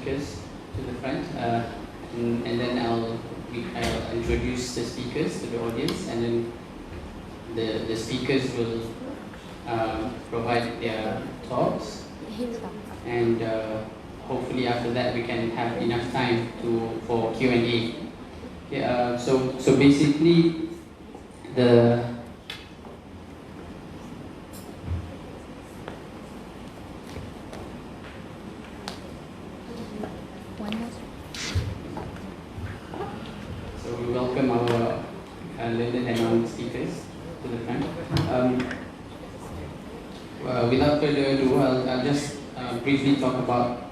speakers to the front, and then I'll introduce the speakers to the audience, and then the speakers will provide their talks, and hopefully after that we can have enough time for Q&A. Okay, so basically the we welcome our learned and known speakers to the front. Without further ado, I'll just briefly talk about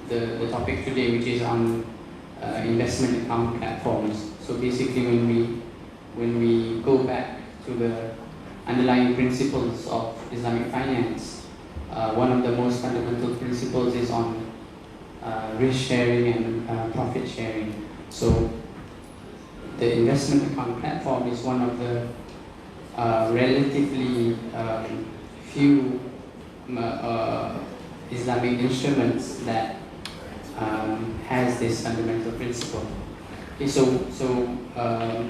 the topic today, which is on investment account platforms. So basically, when we go back to the underlying principles of Islamic finance, one of the most fundamental principles is on risk sharing and profit sharing. So the investment account platform is one of the relatively few Islamic instruments that has this fundamental principle. Okay, so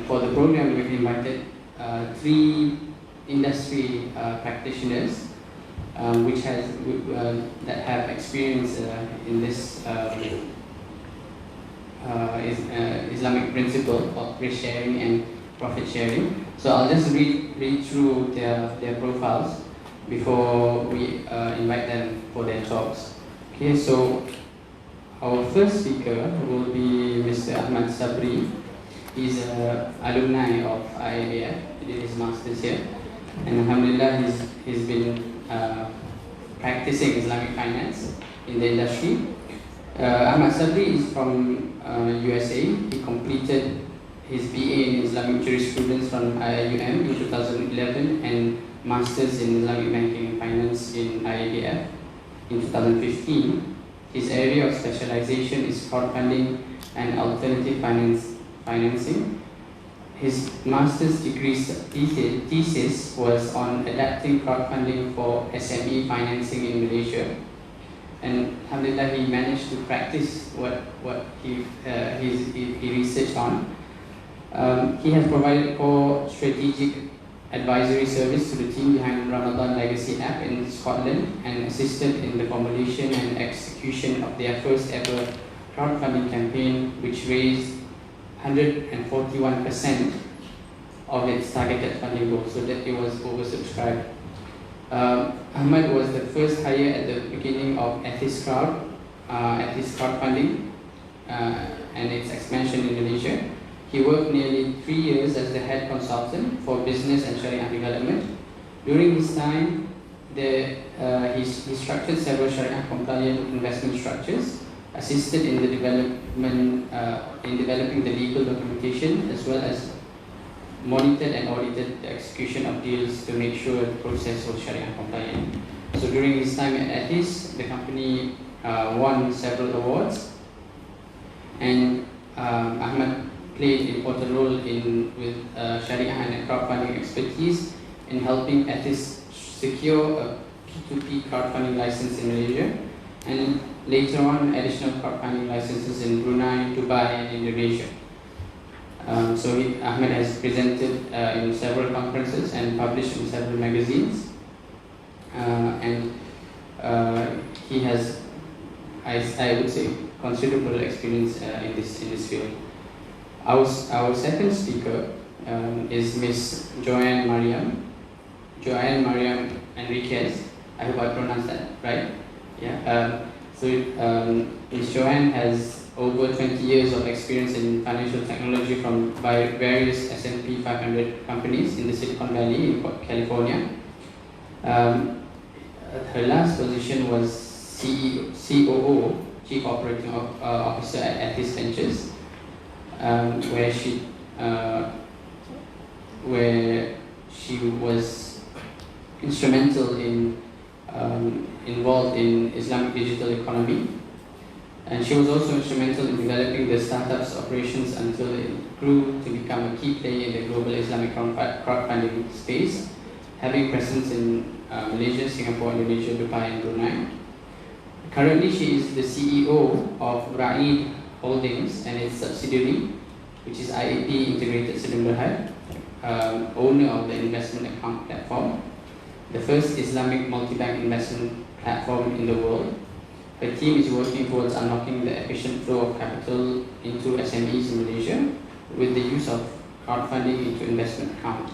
for the program, we've invited 3 industry practitioners that have experience in this Islamic principle of risk sharing and profit sharing. So I'll just read through their profiles before we invite them for their talks. Okay, so our first speaker will be Mr. Ahmad Sabri. He's an alumni of IiBF. He did his master's here, and alhamdulillah he's been practicing Islamic finance in the industry. Ahmad Sabri is from USA. He completed his BA in Islamic jurisprudence from IIUM in 2011 and Masters in Islamic Banking and Finance in IAP in 2015. His area of specialization is crowdfunding and alternative financing. His master's degree thesis was on adapting crowdfunding for SME financing in Malaysia. And alhamdulillah, he managed to practice what he researched on. He has provided core strategic advisory service to the team behind Ramadan Legacy app in Scotland and assisted in the formulation and execution of their first ever crowdfunding campaign, which raised 141% of its targeted funding goal, so that it was oversubscribed. Ahmad was the first hire at the beginning of Ethis crowdfunding and its expansion in Malaysia. He worked nearly 3 years as the head consultant for business and Sharia development. During his time, he structured several Sharia compliant investment structures, assisted in the developing the legal documentation, as well as monitored and audited the execution of deals to make sure the process was Sharia compliant. So during his time at Ethis, the company won several awards, and Ahmad played an important role with Sharia and crowdfunding expertise in helping Ethis secure a P2P crowdfunding license in Malaysia, and later on additional crowdfunding licenses in Brunei, Dubai, and Indonesia. Ahmed has presented in several conferences and published in several magazines, and he has, I would say, considerable experience in this field. Our second speaker is Miss Joanne Mariam Enriquez. I hope I pronounced that right. Yeah. Ms. Joanne has over 20 years of experience in financial technology from various S&P 500 companies in the Silicon Valley in California. Her last position was COO, Chief Operating Officer at Ethis Ventures, where she was instrumental involved in Islamic digital economy, and she was also instrumental in developing the startup's operations until it grew to become a key player in the global Islamic crowdfunding space, having presence in Malaysia, Singapore, Indonesia, Dubai, and Brunei. Currently, she is the CEO of Ra'id Holdings and its subsidiary, which is IAP Integrated Sdn Bhd, owner of the investment account platform, the first Islamic multi-bank investment platform in the world. Her team is working towards unlocking the efficient flow of capital into SMEs in Malaysia with the use of crowdfunding into investment account,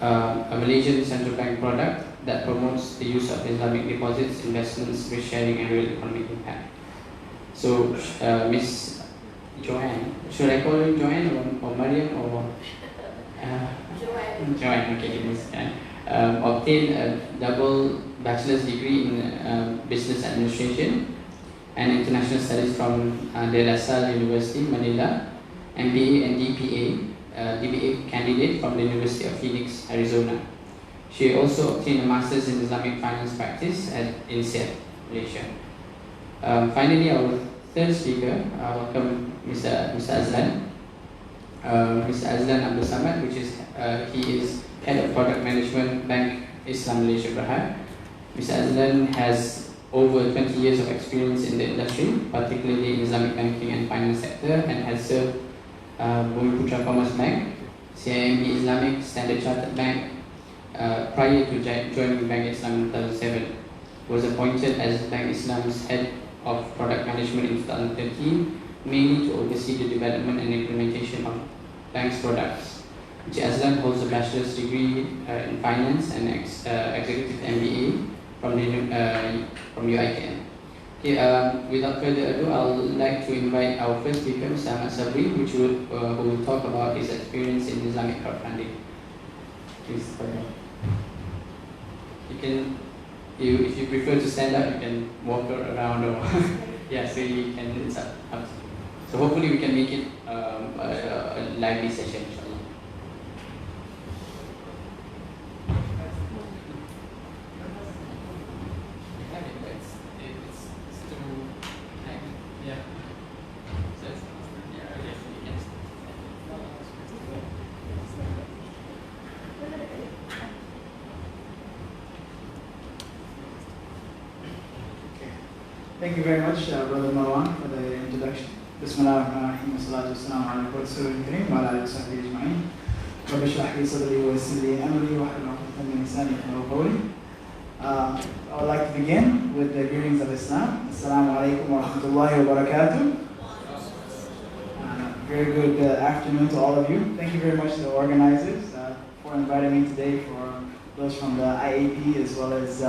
a Malaysian central bank product that promotes the use of Islamic deposits, investments, risk sharing, and real economic impact. So, Miss Joanne, should I call you Joanne or Mariam or Joanne? Joanne, okay, Miss Joanne. Obtained a double bachelor's degree in business administration and international studies from De La Salle University, Manila, MBA and DBA candidate from the University of Phoenix, Arizona. She also obtained a master's in Islamic finance practice at INSEAD, Malaysia. Finally, our third speaker, welcome Mr. Azlan. Mr. Azlan Abdul Samad, he is Head of Product Management, Bank Islam Malaysia Berhad. Mr. Azlan has over 20 years of experience in the industry, particularly in Islamic banking and finance sector, and has served Bumi Commerce Bank, CIMB Islamic, Standard Chartered Bank. Prior to joining Bank Islam in 2007, was appointed as Bank Islam's Head of Product Management in 2013, mainly to oversee the development and implementation of bank's products. Mr. Azlan holds a bachelor's degree in finance and executive MBA from UiTM. Okay, without further ado, I would like to invite our first speaker, Mr. Ahmad Sabri, who will talk about his experience in Islamic crowdfunding. Please, if you prefer to stand up, you can walk around or yeah, so you can, it's up to you. So hopefully we can make it a lively session, inshallah. Thank you very much, Brother Marwan, for the introduction. Bismillahirrahmanirrahim. Wassalatu wassalamu ala rasulil kareem wa ala alihi wa sahbihi ajma'in. Rabbi shrah li sadri wa yassir li amri wahlul 'uqdatan min lisani yafqahu qawli. I would like to begin with the greetings of Islam. Assalamu alaikum wa rahmatullahi wa barakatuh. Very good afternoon to all of you. Thank you very much to the organizers for inviting me today, for those from the IAP as well as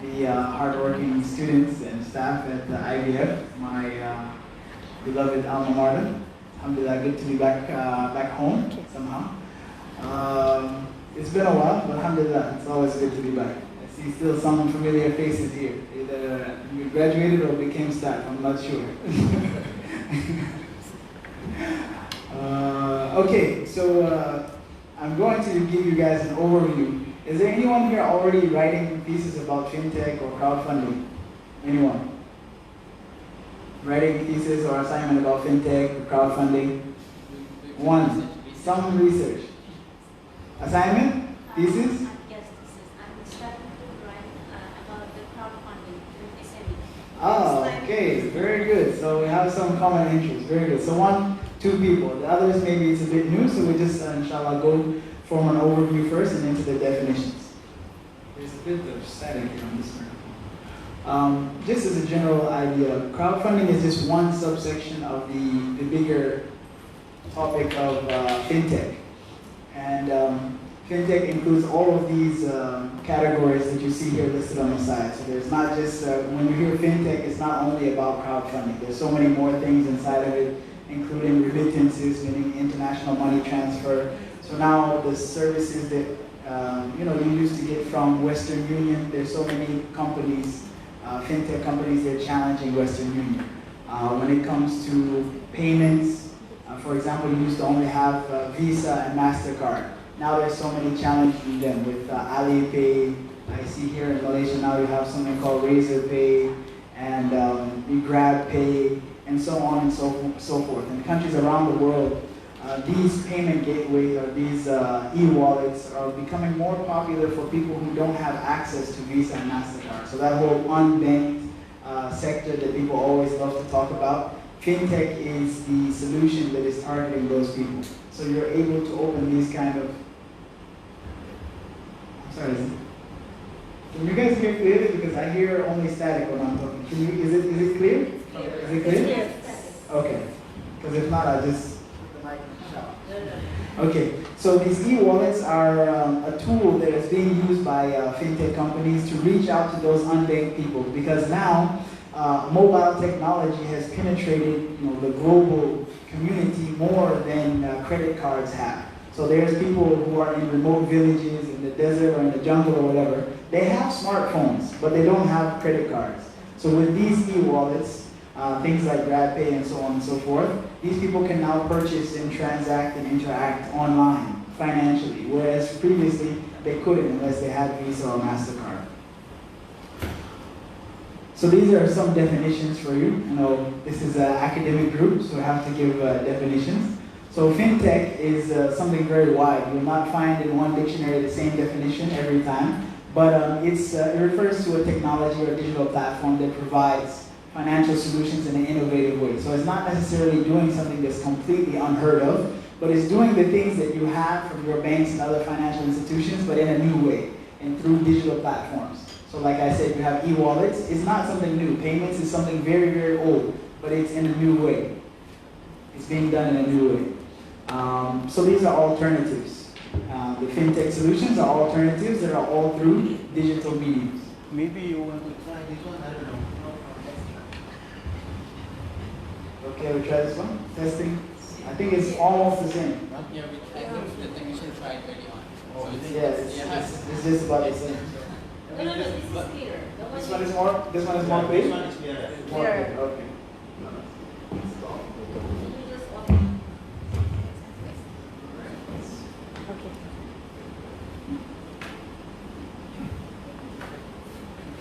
the hardworking students and staff at the IiBF, my beloved alma mater. Alhamdulillah, good to be back home somehow. It's been a while, but alhamdulillah, it's always good to be back. I see still some familiar faces here. Either you graduated or became staff, I'm not sure. Okay, so I'm going to give you guys an overview. Is there anyone here already writing pieces about fintech or crowdfunding? Anyone? Writing thesis or assignment about fintech or crowdfunding? One. Some research. Assignment? Thesis? Yes, thesis. I'm starting to write about the crowdfunding with SME. Oh, okay, very good. So we have some common interests. Very good. So 1, 2 people. The others maybe it's a bit new, so we just inshallah go from an overview first and into the definitions. There's a bit of static here on this microphone. Just as a general idea, crowdfunding is just one subsection of the bigger topic of fintech. And fintech includes all of these categories that you see here listed on the side. So there's not just, when you hear fintech, it's not only about crowdfunding. There's so many more things inside of it, including remittances, meaning international money transfer. So now the services that you used to get from Western Union, there's so many companies, fintech companies, they're challenging Western Union. When it comes to payments, for example, you used to only have Visa and MasterCard. Now there's so many challenging them with Alipay. I see here in Malaysia now you have something called Razorpay and GrabPay and so on and so forth. In countries around the world, these payment gateways or these e-wallets are becoming more popular for people who don't have access to Visa and MasterCard. So that whole unbanked sector that people always love to talk about. Fintech is the solution that is targeting those people. So you're able to open these kind of, I'm sorry, can you guys hear clearly? Because I hear only static when I'm talking. Is it clear? Is it clear? Okay. Because if not, I'll just put the mic down. Okay. So these e-wallets are a tool that is being used by fintech companies to reach out to those unbanked people, because now mobile technology has penetrated, the global community more than credit cards have. So there's people who are in remote villages, in the desert or in the jungle or whatever. They have smartphones, but they don't have credit cards. So with these e-wallets, things like GrabPay and so on and so forth, these people can now purchase and transact and interact online financially, whereas previously they couldn't unless they had Visa or MasterCard. So these are some definitions for you. This is an academic group, so I have to give definitions. So fintech is something very wide. You will not find in one dictionary the same definition every time, but it refers to a technology or digital platform that provides financial solutions in an innovative way. So it's not necessarily doing something that's completely unheard of, but it's doing the things that you have from your banks and other financial institutions, but in a new way and through digital platforms. So like I said, you have e-wallets. It's not something new. Payments is something very, very old, but it's in a new way. It's being done in a new way. So these are alternatives. The fintech solutions are alternatives that are all through digital mediums. Maybe you want to try this one, I don't know. Okay, we try this one. Testing. I think it's almost the same. Yeah, I think the technician tried early on. Oh, it's just about the same. No, this is clear. This one is more. This one is more clear. This one is clearer. More clear. Okay.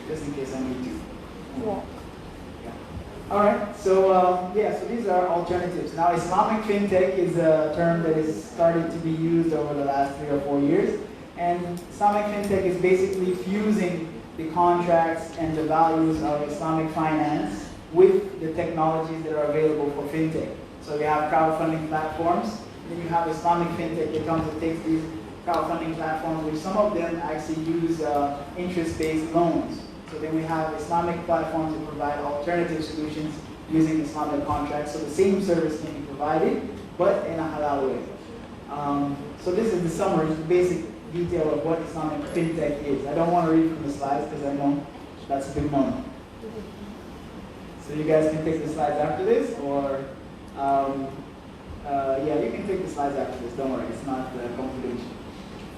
Just in case I need to. Yeah. All right. So so these are alternatives. Now, Islamic fintech is a term that is starting to be used over the last 3 or 4 years. And Islamic fintech is basically fusing the contracts and the values of Islamic finance with the technologies that are available for fintech. So you have crowdfunding platforms, then you have Islamic fintech that comes and takes these crowdfunding platforms, which some of them actually use interest-based loans. So then we have Islamic platforms that provide alternative solutions using Islamic contracts. So the same service can be provided, but in a halal way. So this is the summary, the basic detail of what Islamic fintech is. I don't want to read from the slides because I know that's a big moment. So you guys can take the slides after this, or you can take the slides after this. Don't worry, it's not confidential.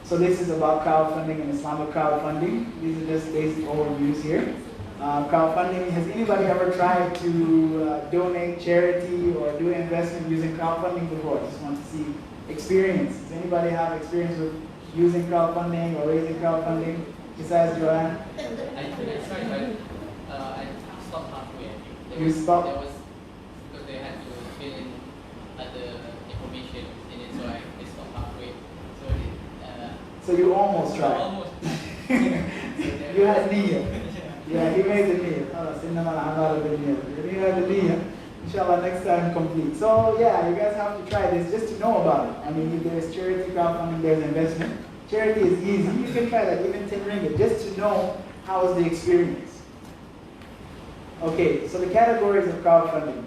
So this is about crowdfunding and Islamic crowdfunding. These are just basic overviews here. Crowdfunding, has anybody ever tried to donate charity or do investment using crowdfunding before? Just want to see experience. Does anybody have experience with using crowdfunding or raising crowdfunding besides Joanne? I tried, but I stopped halfway. I think. You stopped? There was, because they had to fill in other information in it, so I stopped halfway. So you almost tried. Almost. You had niyyah. Yeah, he made the niyyah. You had the niyyah. Inshallah, next time complete. So yeah, you guys have to try this just to know about it. I mean, if there's charity crowdfunding, there's investment. Charity is easy. You can try that, even 10 ringgit, just to know how is the experience. Okay, so the categories of crowdfunding.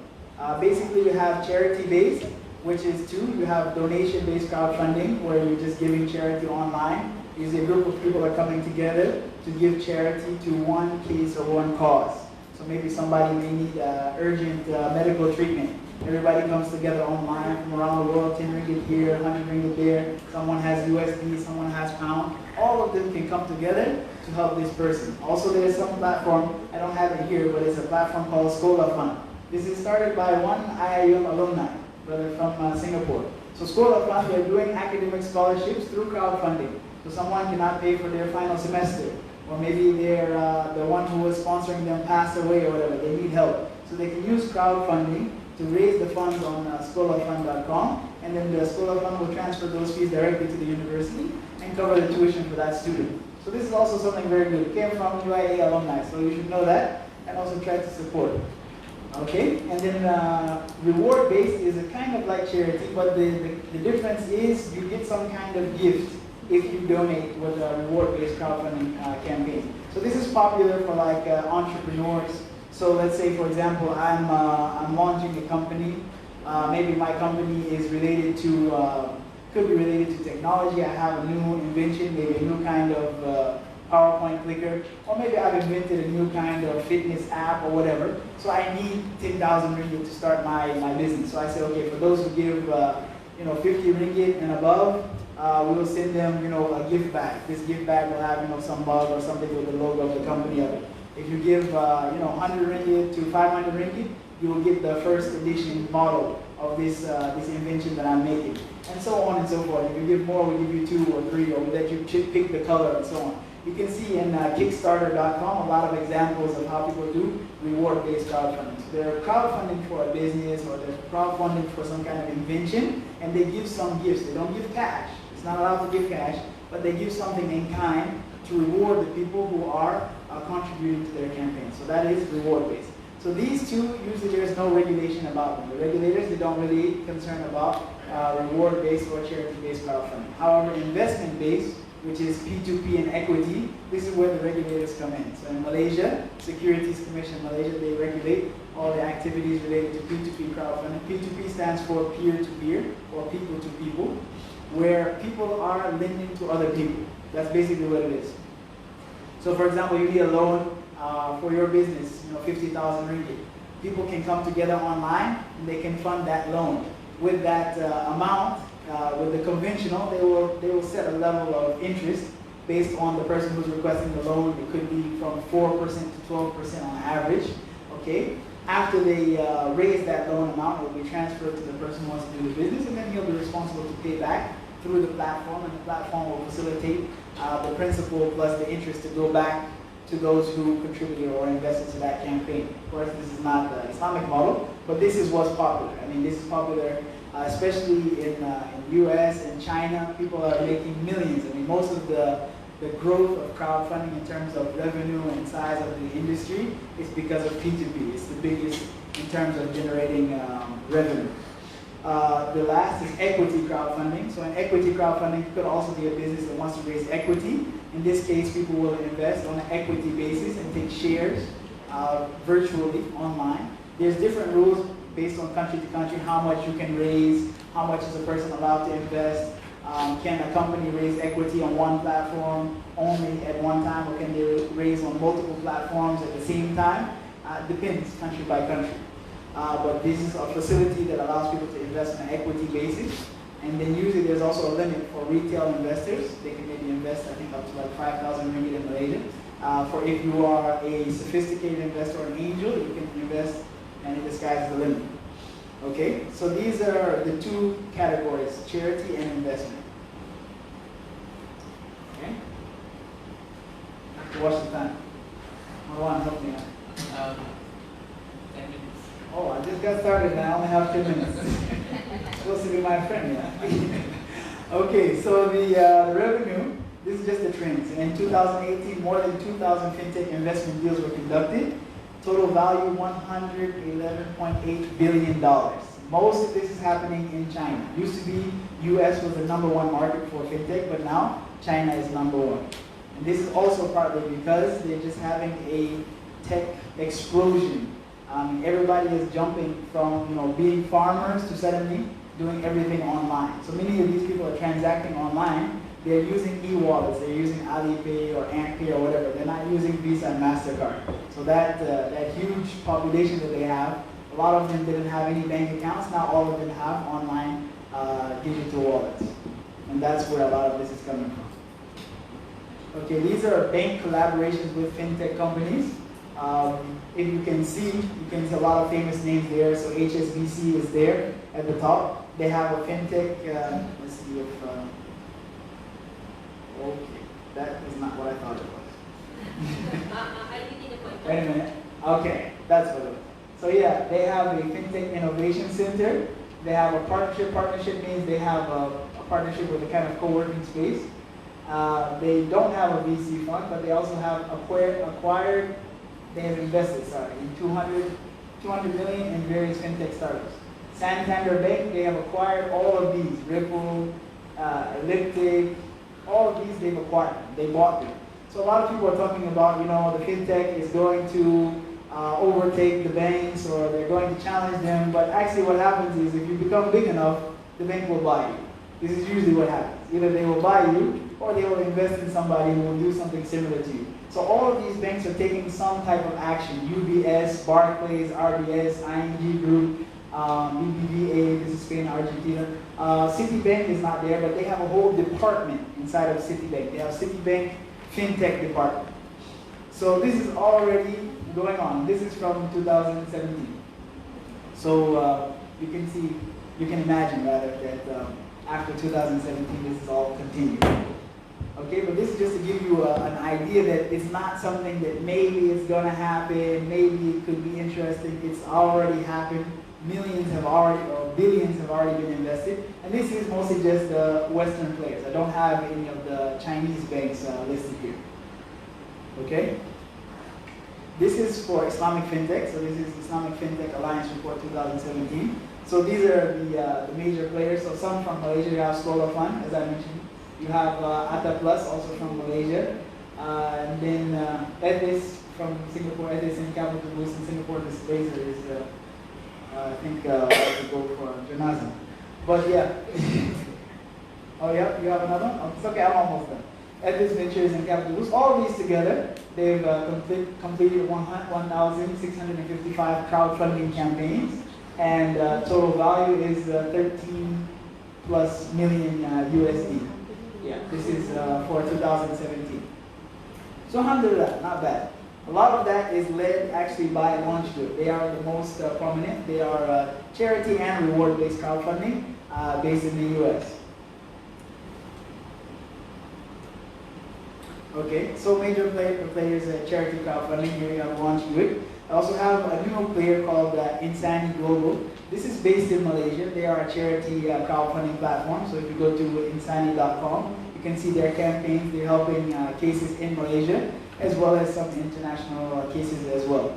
Basically, you have charity-based, which is 2. You have donation-based crowdfunding, where you're just giving charity online. Usually a group of people are coming together to give charity to one case or one cause. So maybe somebody may need urgent medical treatment. Everybody comes together online from around the world, 10 ringgit here, 100 ringgit there. Someone has USD, someone has pound. All of them can come together to help this person. Also, there's some platform, I don't have it here, but it's a platform called Scholar Fund. This is started by one IIM alumni, brother from Singapore. So Scholar Fund, they're doing academic scholarships through crowdfunding. So someone cannot pay for their final semester, or maybe they're, the one who was sponsoring them passed away or whatever, they need help. So they can use crowdfunding to raise the funds on scholarfund.com, and then the Scholar Fund will transfer those fees directly to the university and cover the tuition for that student. So this is also something very good. It came from UIA alumni, so you should know that. and also try to support it. Okay, and then reward-based is a kind of like charity, but the difference is you get some kind of gift if you donate with a reward-based crowdfunding campaign. So this is popular for like entrepreneurs. So let's say, for example, I'm launching a company. Maybe my company is related to, could be related to technology. I have a new invention, maybe a new kind of PowerPoint clicker, or maybe I've invented a new kind of fitness app or whatever. So I need 10,000 ringgit to start my business. So I say, okay, for those who give 50 ringgit and above, we will send them a gift bag. This gift bag will have some mug or something with the logo of the company of it. If you give 100 ringgit to 500 ringgit, you will get the first edition model of this invention that I'm making, and so on and so forth. If you give more, we give you 2 or 3, or we let you pick the color and so on. You can see in Kickstarter.com a lot of examples of how people do reward-based crowdfunding. So they're crowdfunding for a business, or they're crowdfunding for some kind of invention, and they give some gifts. They don't give cash. It's not allowed to give cash, but they give something in kind to reward the people who are contributing to their campaign. So that is reward-based. So these two, usually there's no regulation about them. The regulators, they don't really concern about reward-based or charity-based crowdfunding. However, investment-based, which is P2P and equity, this is where the regulators come in. So in Malaysia, Securities Commission in Malaysia, they regulate all the activities related to P2P crowdfunding. P2P stands for peer-to-peer, or people-to-people, where people are lending to other people. That's basically what it is. So for example, you need a loan for your business, 50,000 ringgit. People can come together online and they can fund that loan. With that amount, with the conventional, they will set a level of interest based on the person who's requesting the loan. It could be from 4% to 12% on average. Okay. After they raise that loan amount, it will be transferred to the person who wants to do the business, and then he'll be responsible to pay back through the platform, and the platform will facilitate the principal plus the interest to go back to those who contributed or invested to that campaign. Of course, this is not the Islamic model, but this is what's popular. I mean, this is popular, especially in US and China. People are making millions. I mean, most of the growth of crowdfunding in terms of revenue and size of the industry is because of P2P. It's the biggest in terms of generating revenue. The last is equity crowdfunding. So in equity crowdfunding, it could also be a business that wants to raise equity. In this case, people will invest on an equity basis and take shares virtually online. There's different rules based on country to country, how much you can raise, how much is a person allowed to invest. Can a company raise equity on one platform only at one time, or can they raise on multiple platforms at the same time? Depends country by country. But this is a facility that allows people to invest on an equity basis. And then usually there's also a limit for retail investors. They can maybe invest, I think, up to like 5,000 ringgit in Malaysia. For if you are a sophisticated investor or an angel, you can invest, and the sky's the limit. Okay, so these are the two categories, charity and investment. Okay? I have to watch the time. Marwan, help me out. 10 minutes. Oh, I just got started and I only have 10 minutes. Supposed to be my friend, yeah? Okay, so the revenue, this is just the trends. In 2018, more than 2,000 fintech investment deals were conducted. Total value, $111.8 billion. Most of this is happening in China. Used to be US was the #1 market for fintech, but now China is #1. And this is also partly because they're just having a tech explosion. Everybody is jumping from being farmers to suddenly doing everything online. So many of these people are transacting online. They're using e-wallets. They're using Alipay or Antpay or whatever. They're not using Visa and MasterCard. So that huge population that they have, a lot of them didn't have any bank accounts. Now all of them have online digital wallets. And that's where a lot of this is coming from. Okay, these are bank collaborations with fintech companies. If you can see a lot of famous names there. So HSBC is there at the top. They have a fintech, let's see if, okay, that is not what I thought it was. Wait a minute. Okay, that's what it was. So yeah, they have a fintech innovation center. They have a partnership. Partnership means they have a partnership with a kind of co-working space. They don't have a VC fund, but they also have acquired they have invested, in 200 million in various fintech startups. Santander Bank, they have acquired all of these, Ripple, Elliptic, all of these they've acquired, they bought them. So a lot of people are talking about, the fintech is going to overtake the banks or they're going to challenge them, but actually what happens is if you become big enough, the bank will buy you. This is usually what happens. Either they will buy you or they will invest in somebody who will do something similar to you. So all of these banks are taking some type of action. UBS, Barclays, RBS, ING Group, BBVA, this is Spain, Argentina. Citibank is not there, but they have a whole department inside of Citibank. They have Citibank FinTech department. So this is already going on. This is from 2017. So you can imagine rather that after 2017 this is all continued. Okay, but this is just to give you an idea that it's not something that maybe it's going to happen, maybe it could be interesting. It's already happened. Millions have already, or billions have already been invested. And this is mostly just the Western players. I don't have any of the Chinese banks listed here. Okay? This is for Islamic FinTech. So this is Islamic FinTech Alliance Report 2017. So these are the major players. So some from Malaysia, you have Scholar Fund, as I mentioned. You have Atta Plus, also from Malaysia. And then Ethis from Singapore, Ethis and Capital Boost in Singapore. This laser is, I think, I have to go for Janazah. But yeah. Oh yeah, you have another one? Oh, it's okay, I'm almost done. Ethis Ventures and Capital Boost, all of these together, they've completed 1,655 crowdfunding campaigns. And total value is 13 plus million USD. Yeah, this is for 2017. So alhamdulillah, not bad. A lot of that is led actually by LaunchGood. They are the most prominent. They are charity and reward-based crowdfunding based in the US. Okay, so major players charity crowdfunding. Here you have LaunchGood. I also have a new player called Insani Global. This is based in Malaysia. They are a charity crowdfunding platform. So if you go to insani.com, you can see their campaigns. They're helping cases in Malaysia, as well as some international cases as well.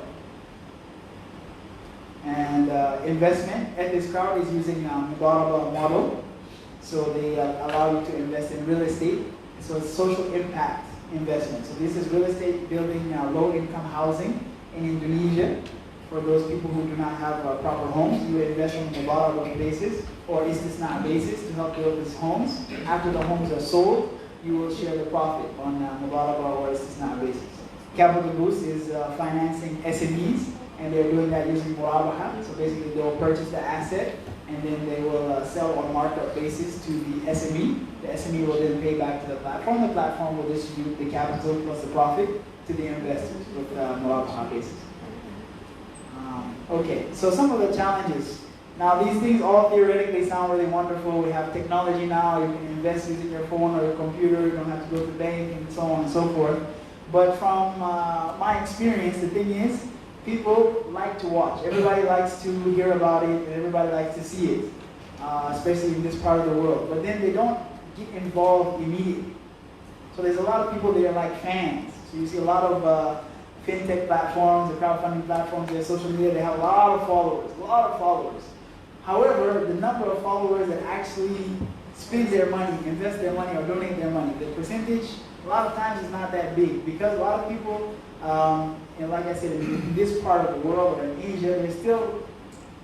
And investment at this crowd is using Mudaraba model. So they allow you to invest in real estate. So it's social impact investment. So this is real estate building low-income housing in Indonesia. For those people who do not have proper homes, you invest on a Mudaraba basis or istisna basis to help build these homes. After the homes are sold, you will share the profit on Mudaraba or istisna basis. Capital Boost is financing SMEs, and they're doing that using Murabaha. So basically, they'll purchase the asset, and then they will sell on a markup basis to the SME. The SME will then pay back to the platform. The platform will distribute the capital plus the profit to the investors with Murabaha basis. Okay, so some of the challenges. Now, these things all theoretically sound really wonderful. We have technology now. You can invest using your phone or your computer. You don't have to go to the bank and so on and so forth. But from my experience, the thing is, people like to watch. Everybody likes to hear about it, and everybody likes to see it, especially in this part of the world. But then they don't get involved immediately. So there's a lot of people that are like fans. So you see a lot of fintech platforms, the crowdfunding platforms, their social media, they have a lot of followers, However, the number of followers that actually spend their money, invest their money, or donate their money, the percentage, a lot of times is not that big because a lot of people, and like I said, in this part of the world or in Asia, they're still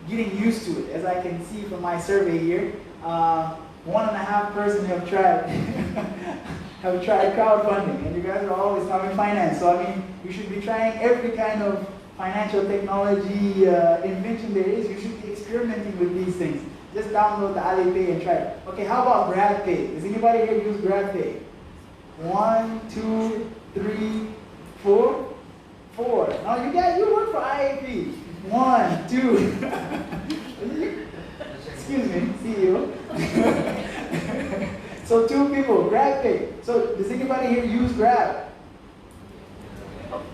getting used to it. As I can see from my survey here, 1.5% have tried have tried crowdfunding, and you guys are always talking finance. So I mean, you should be trying every kind of financial technology invention there is. You should be experimenting with these things. Just download the IiPay and try it. Okay, how about GrabPay? Does anybody here use GrabPay? 1, 2, 3, 4? 4. No, you work for IAP. 1, 2. Excuse me, CEO. So 2 people, GrabPay. So does anybody here use Grab?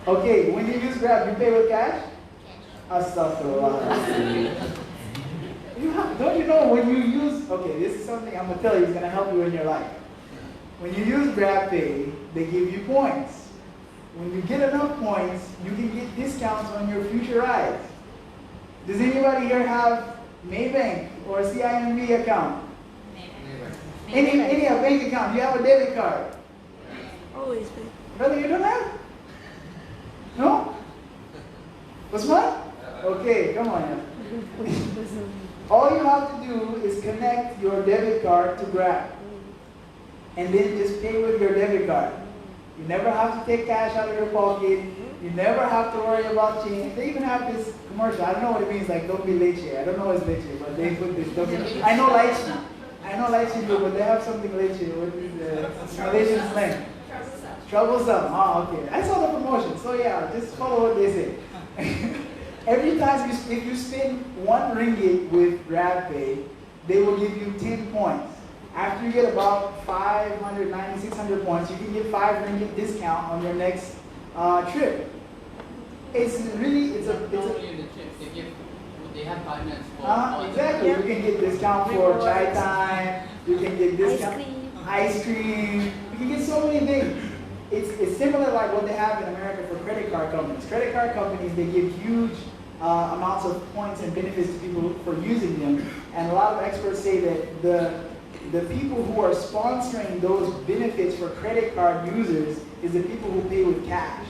Okay, when you use Grab, you pay with cash? Astaghfirullah. Don't you know when you use, okay, this is something I'm going to tell you is going to help you in your life. When you use GrabPay, they give you points. when you get enough points, you can get discounts on your future rides. Does anybody here have Maybank or CIMB account? Any bank account? Do you have a debit card? Always been. Brother, you don't have? No? Usman? Okay, come on now. All you have to do is connect your debit card to Grab. And then just pay with your debit card. You never have to take cash out of your pocket. You never have to worry about change. They even have this commercial. I don't know what it means, like don't be late here. I don't know what's late here, but they put this. I know Lychee do, but they have something late here. What is the Malaysian slang? Troublesome. Oh, okay. I saw the promotion. So yeah, just follow what they say. Every time if you spend 1 ringgit with GrabPay, they will give you 10 points. After you get about 590, 600 points, you can get 5 ringgit discount on your next trip. It's really, they have partners for exactly. You can get discount for chai time, you can get discount ice cream, you can get so many things. It's similar like what they have in America for credit card companies. Credit card companies, they give huge amounts of points and benefits to people for using them. And a lot of experts say that the people who are sponsoring those benefits for credit card users is the people who pay with cash.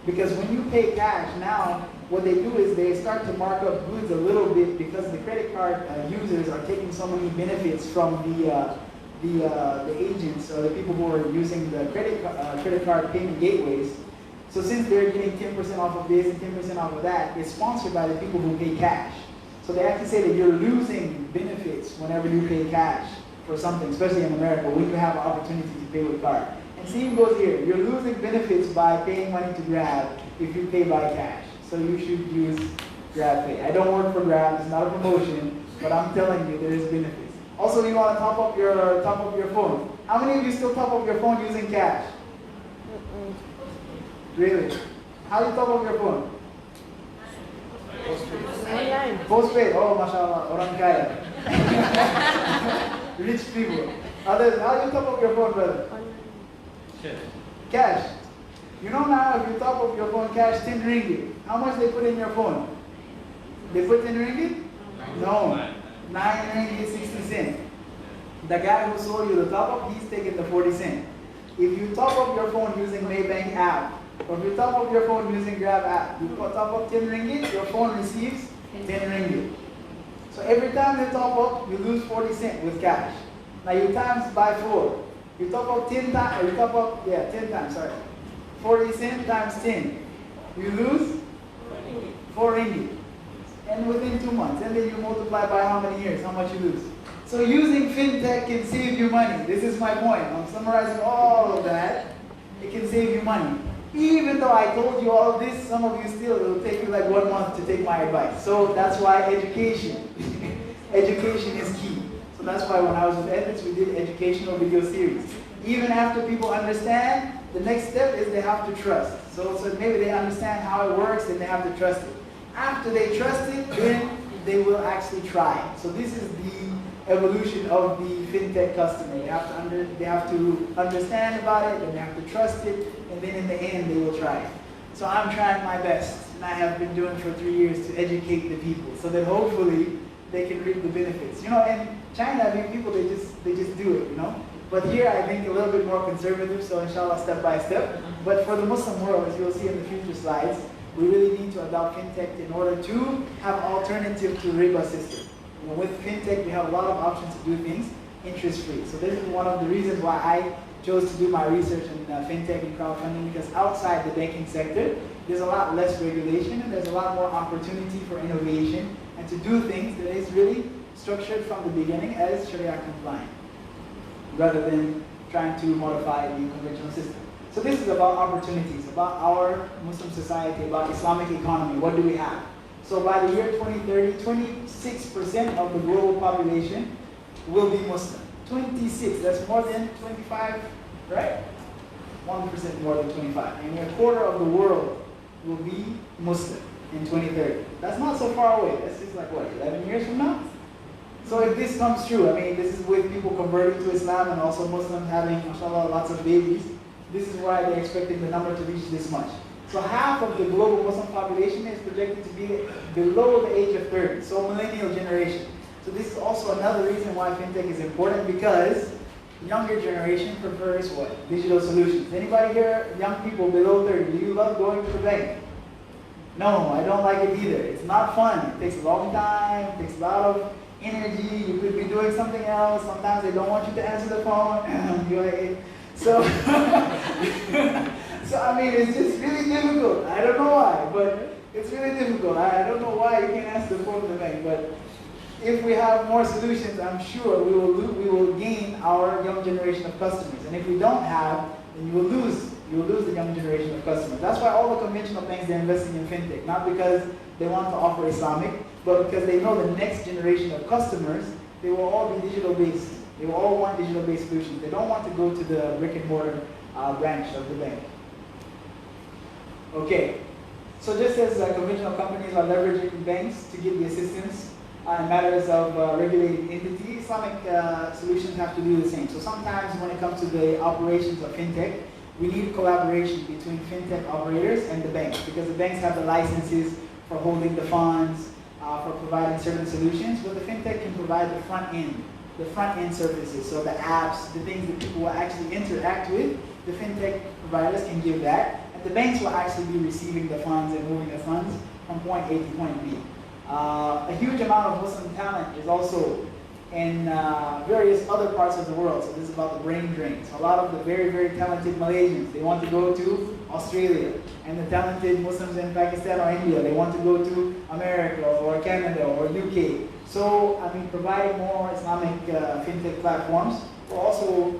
Because when you pay cash now, what they do is they start to mark up goods a little bit because the credit card users are taking so many benefits from the agents or the people who are using the credit card payment gateways. So since they're getting 10% off of this and 10% off of that, it's sponsored by the people who pay cash. So they actually say that you're losing benefits whenever you pay cash for something, especially in America, when you have an opportunity to pay with card. And same goes here. You're losing benefits by paying money to Grab if you pay by cash. So you should use GrabPay. I don't work for Grab, it's not a promotion, but I'm telling you there is benefits. Also, you want to top up your phone. How many of you still top up your phone using cash? Really? How do you top up your phone? Postpaid. Oh, mashallah, orang kaya. Rich people. Others, how do you top up your phone, brother? Cash. You know now, if you top up your phone cash, 10 ringgit. How much they put in your phone? They put 10 ringgit? No. 9 ringgit 60 cents. The guy who sold you the top up, he's taking the 40 cents. If you top up your phone using Maybank app, or if you top up your phone using Grab app, you top up 10 ringgit, your phone receives 10 ringgit. So every time you top up, you lose 40 cents with cash. Now you times by 4. You top up 10 times, or you top up, 10 times, sorry. 40 cents times 10. You lose 4 ringgit. And within 2 months. And then you multiply by how many years, how much you lose. So using fintech can save you money. This is my point. I'm summarizing all of that. It can save you money. Even though I told you all of this, some of you still, it will take you like 1 month to take my advice. So that's why education. Education is key. So that's why when I was with Ethics, we did educational video series. Even after people understand, the next step is they have to trust. So maybe they understand how it works and they have to trust it. After they trust it, then they will actually try it. So this is the evolution of the fintech customer. They have to understand about it, and they have to trust it, and then in the end they will try it. So I'm trying my best, and I have been doing for 3 years to educate the people, so that hopefully they can reap the benefits. You know, in China, I mean, people they just do it, you know. But here I think a little bit more conservative, so inshallah step by step. But for the Muslim world, as you'll see in the future slides, we really need to adopt fintech in order to have alternative to riba system. You know, with fintech, we have a lot of options to do things interest-free. So this is one of the reasons why I chose to do my research in fintech and crowdfunding, because outside the banking sector, there's a lot less regulation and there's a lot more opportunity for innovation and to do things that is really structured from the beginning as Sharia compliant, rather than trying to modify the conventional system. So this is about opportunities, about our Muslim society, about Islamic economy. What do we have? So by the year 2030, 26% of the global population will be Muslim. 26, that's more than 25, right? 1% more than 25. And a quarter of the world will be Muslim in 2030. That's not so far away. That's just like, what, 11 years from now? So if this comes true, I mean, this is with people converting to Islam and also Muslims having, mashallah, lots of babies. This is why they're expecting the number to reach this much. So half of the global Muslim population is projected to be below the age of 30, so millennial generation. So this is also another reason why fintech is important, because younger generation prefers what? Digital solutions. Anybody here, young people below 30, do you love going to the bank? No, I don't like it either. It's not fun. It takes a long time, it takes a lot of energy. You could be doing something else. Sometimes they don't want you to answer the phone. So, so I mean, it's just really difficult. I don't know why, but it's really difficult. I don't know why you can't answer the phone to the bank, but if we have more solutions, I'm sure we will gain our young generation of customers. And if we don't have, then you will lose the young generation of customers. That's why all the conventional banks, they're investing in fintech, not because they want to offer Islamic, but because they know the next generation of customers, they will all be digital based. They will all want digital based solutions. They don't want to go to the brick and mortar branch of the bank. Okay, so just as conventional companies are leveraging banks to get the assistance in matters of regulated entity, Islamic solutions have to do the same. So sometimes when it comes to the operations of fintech, we need collaboration between fintech operators and the banks, because the banks have the licenses for holding the funds, for providing certain solutions, but the fintech can provide the front end services, so the apps, the things that people will actually interact with, the fintech providers can give that, and the banks will actually be receiving the funds and moving the funds from point A to point B. A huge amount of Muslim talent is also in various other parts of the world. So this is about the brain drain. So a lot of the very, very talented Malaysians, they want to go to Australia. And the talented Muslims in Pakistan or India, they want to go to America or Canada or UK. So, I mean, providing more Islamic fintech platforms will also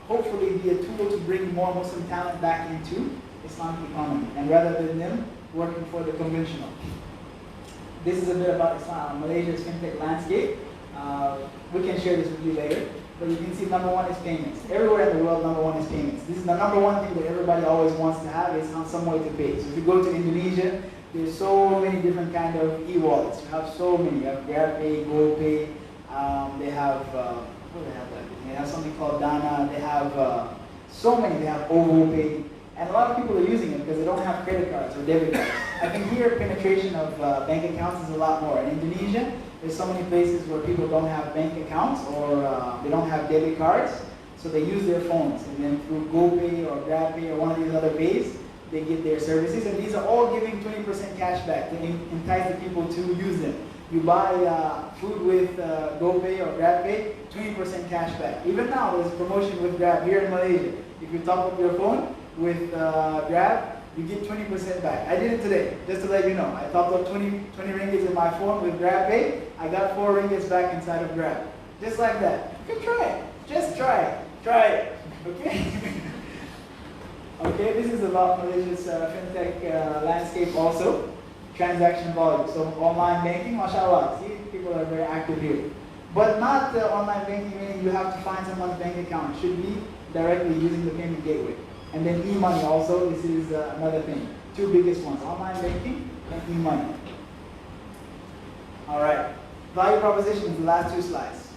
hopefully be a tool to bring more Muslim talent back into Islamic economy, and rather than them working for the conventional. This is a bit about Islam, Malaysia's fintech landscape. We can share this with you later, but you can see number one is payments. Everywhere in the world, number one is payments. This is the number one thing that everybody always wants to have, is some way to pay. So if you go to Indonesia, there's so many different kind of e-wallets. You have so many. You have GrabPay, GoPay. They have what do they have? They have something called Dana. They have so many. They have OvoPay. And a lot of people are using it because they don't have credit cards or debit cards. I think here penetration of bank accounts is a lot more. In Indonesia, there's so many places where people don't have bank accounts or they don't have debit cards, so they use their phones. And then through GoPay or GrabPay or one of these other pays, they get their services. And these are all giving 20% cash back to entice the people to use them. You buy food with GoPay or GrabPay, 20% cash back. Even now, there's a promotion with Grab here in Malaysia. If you top up your phone with Grab, you get 20% back. I did it today, just to let you know. I topped up 20 ringgits in my phone with GrabPay. I got 4 ringgits back inside of Grab. Just like that. You can try it. Just try it. Try it. Okay? Okay, this is about Malaysia's fintech landscape also. Transaction volume. So online banking, mashallah. See, people are very active here. But not online banking, meaning you have to find someone's bank account. It should be directly using the payment gateway. And then e-money also, this is another thing. Two biggest ones, online banking and e-money. All right, value proposition is the last 2 slides.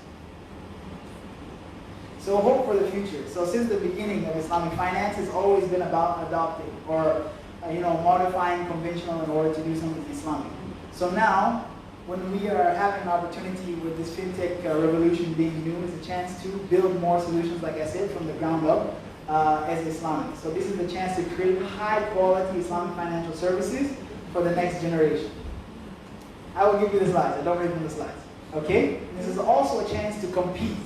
So hope for the future. So since the beginning of Islamic finance, it's always been about adopting or modifying conventional in order to do something Islamic. So now, when we are having an opportunity with this fintech revolution being new, it's a chance to build more solutions, like I said, from the ground up as Islamic. So this is the chance to create high quality Islamic financial services for the next generation. I will give you the slides. I don't read from the slides. Okay? This is also a chance to compete.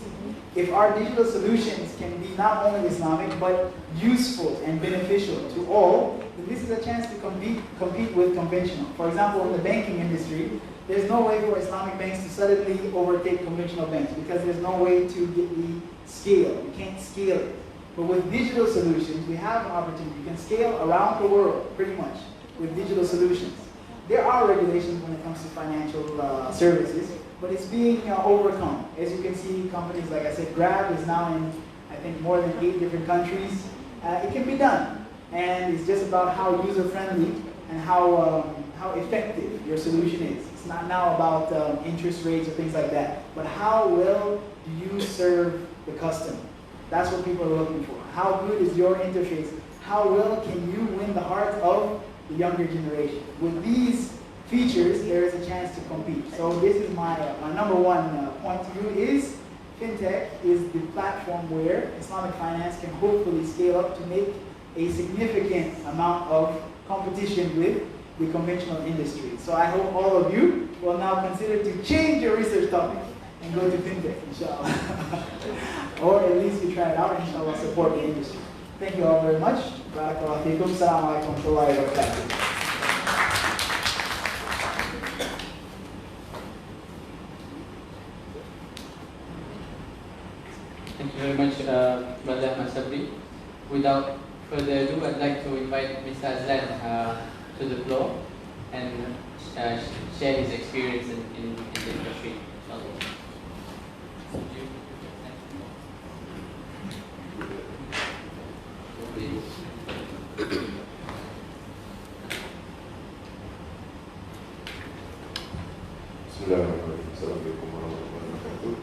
If our digital solutions can be not only Islamic, but useful and beneficial to all, then this is a chance to compete with conventional. For example, in the banking industry, there's no way for Islamic banks to suddenly overtake conventional banks because there's no way to get the scale. You can't scale it. But with digital solutions, we have an opportunity. You can scale around the world, pretty much, with digital solutions. There are regulations when it comes to financial services, but it's being overcome. As you can see, companies, like I said, Grab is now in, I think, more than 8 different countries. It can be done. And it's just about how user-friendly and how effective your solution is. It's not now about interest rates or things like that, but how well do you serve the customer? That's what people are looking for. How good is your interface? How well can you win the heart of the younger generation? With these features, there is a chance to compete. So this is my number one point to you is fintech is the platform where Islamic finance can hopefully scale up to make a significant amount of competition with the conventional industry. So I hope all of you will now consider to change your research topic and go to fintech, inshallah. Or at least you try it out, inshallah, support the industry. Thank you all very much. Barakallahu feekum. Assalamu alaikum wa rahmatullahi wa barakatuh. Thank you very much, Brother Masabri. Without further ado, I'd like to invite Mr. Azlan to the floor and share his experience in the industry. Assalamualaikum warahmatullahi wabarakatuh.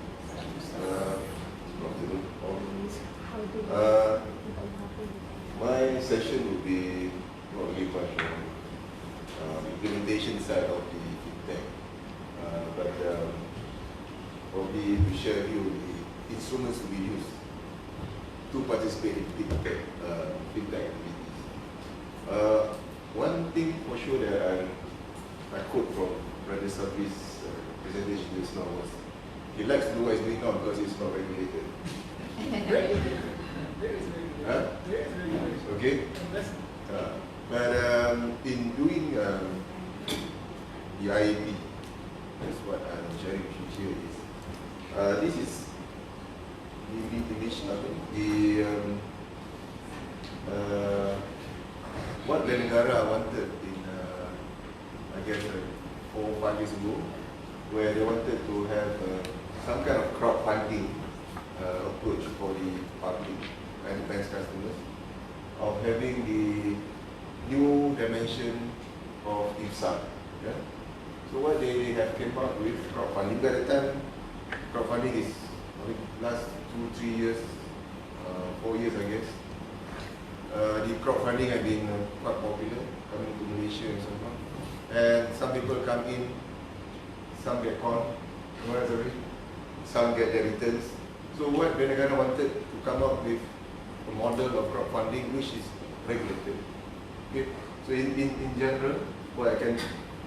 My session will be not really much on implementation side of the fintech, but probably to share with you the instruments to be used to participate in fintech activities. One thing for sure that I quote from Brother Sabri's presentation just now was, he likes to know what is going on because it's not regulated. Okay? But in doing the IAP, that's what I'm sharing with you here is, this is what the negara wanted in, I guess, 4 or 5 years ago, where they wanted to have some kind of crowdfunding approach for the public and bank customers, of having the new dimension of IFSA. Yeah? So what they have came up with crowdfunding, by the time crowdfunding is last 2-3 years, 4 years I guess, the crowdfunding have been quite popular, coming to Malaysia and so on. And some people come in, some get caught, some get their returns. So what the negara wanted to come up with a model of crowdfunding which is regulated. Okay. So in general, what I can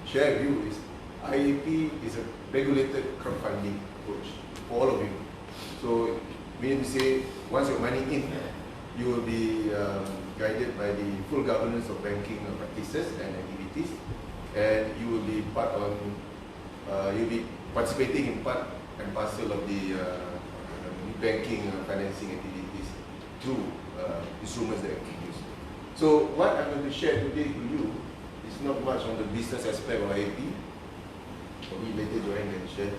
share with you is IAP is a regulated crowdfunding approach for all of you. So meaning to say, once your money in, you will be guided by the full governance of banking practices and activities, and you will be you'll be participating in part and parcel of the banking financing activities through instruments that you use. So what I'm going to share today to you is not much on the business aspect of IAP. Probably later Joanne can share.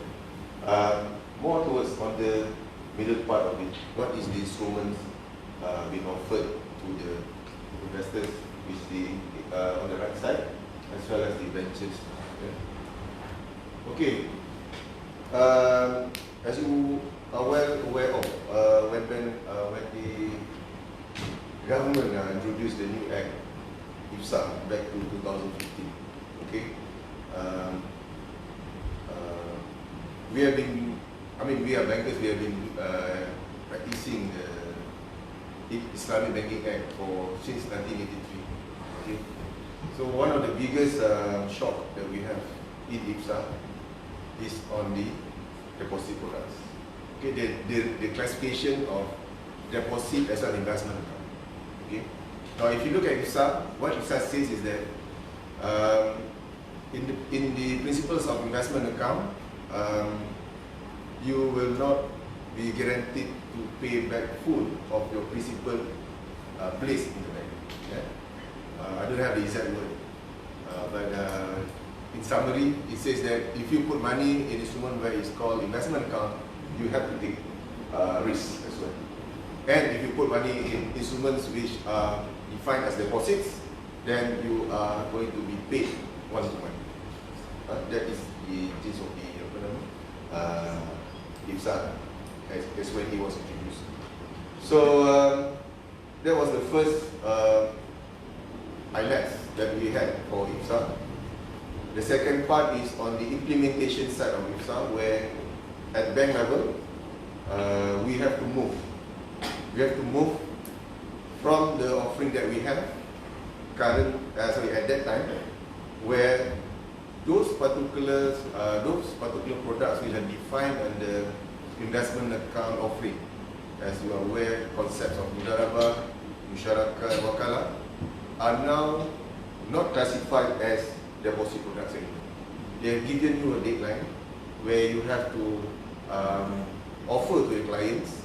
More towards on the middle part of it. What is the instruments being offered to the investors, which on the right side, as well as the ventures. Okay. As you are well aware of, when the government introduced the new act, IFSA, back to 2015. Okay. We have been, we are bankers, we have been practicing the Islamic Banking Act since 1983. Okay. So one of the biggest shock that we have in IFSA is on the deposit products. Okay, the classification of deposit as an investment account. Okay. Now, if you look at IFSA, what IFSA says is that in the principles of investment account, you will not be guaranteed to pay back full of your principal placed in the bank. Yeah? I don't have the exact word, but in summary, it says that if you put money in instrument where it's called investment account, you have to take risk as well. And if you put money in instruments which are defined as deposits, then you are going to be paid one-to-one. That is the gist of the IFSA as when it was introduced. So that was the first highlights that we had for IFSA. The second part is on the implementation side of IFSA, where at bank level, we have to move. We have to move from the offering that we have at that time, where those particular products we have defined under investment account offering. As you are aware, concepts of mudarabah, musyarakah, and wakalah are now not classified as deposit products anymore. They have given you a deadline where you have to offer to your clients.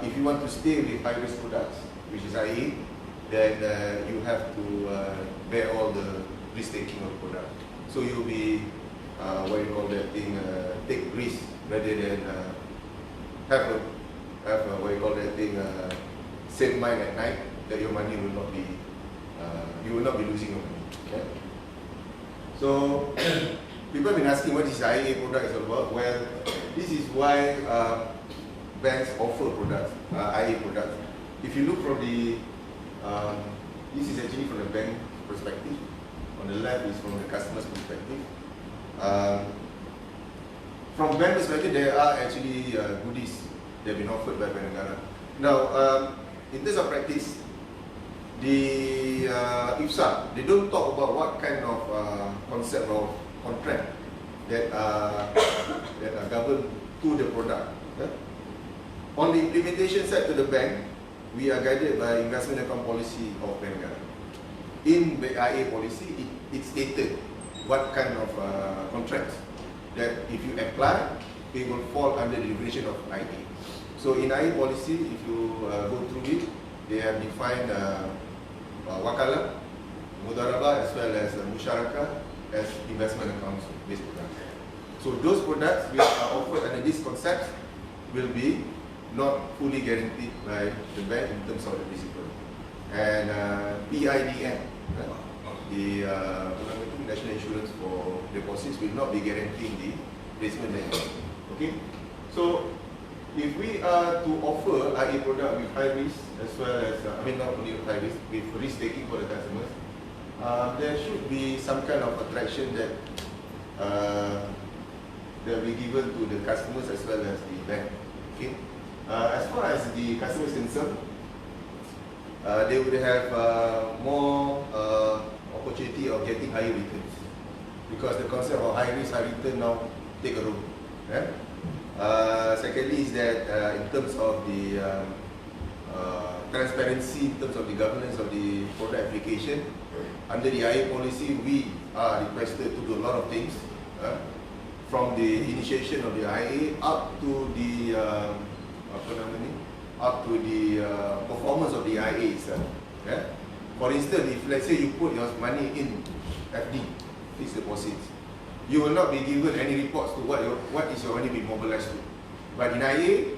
If you want to stay with high-risk products, which is IA, then you have to bear all the risk-taking of the product. So you'll be, take risk rather than have save mind at night that your money will not be, you will not be losing your money. Okay? So people have been asking what this IA product is all about. Well, this is why banks offer products, IA products. If you look from the, this is actually from the bank perspective. On the left is from the customer's perspective. From bank perspective, there are actually goodies that have been offered by Bank Negara. Now, in terms of practice, the IFSA, they don't talk about what kind of concept of contract that are governed to the product. Yeah? On the implementation side to the bank, we are guided by investment account policy of Bank Negara. In the IA policy, it stated what kind of contracts that if you apply, it will fall under the definition of IA. So in IA policy, if you go through it, they have defined wakalah, mudarabah, as well as musyarakah as investment accounts based products. So those products which are offered under these concepts will be not fully guaranteed by the bank in terms of the principal. And PIDM, the National Insurance for Deposits, will not be guaranteeing the placement lending. Okay? So if we are to offer IA product with high risk as well as, not only with high risk, with risk taking for the customers, there should be some kind of attraction that will be given to the customers as well as the bank. Okay? As far as the customer is concerned, they would have more opportunity of getting higher returns, because the concept of high risk, high return now take a role. Yeah? Secondly is that in terms of the transparency, in terms of the governance of the product application, under the IA policy, we are requested to do a lot of things, from the initiation of the IA up to the performance of the IA itself. Yeah? For instance, if let's say you put your money in FD, fixed deposits, you will not be given any reports to what is your money being mobilized to. But in IA,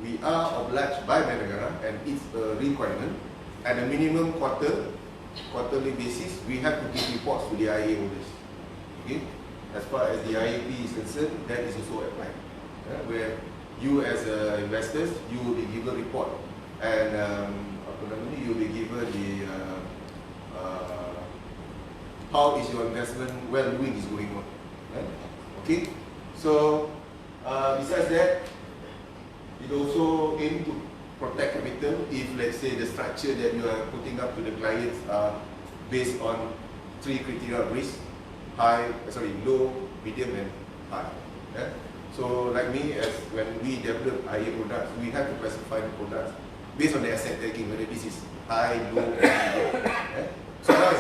we are obliged by Bank Negara, and it's a requirement, at a minimum quarterly basis, we have to give reports to the IA holders. Okay? As far as the IAP is concerned, that is also applied. Where you as investors, you will be given report, and you will be given the how is your investment well-doing is going on. Okay, so besides that, it also aims to protect capital. If let's say the structure that you are putting up to the clients are based on 3 criteria of risk: low, medium, and high. Yeah? So like me, as when we develop IA products, we have to classify the products based on the asset taking, whether this is high, low, or medium. Yeah? So now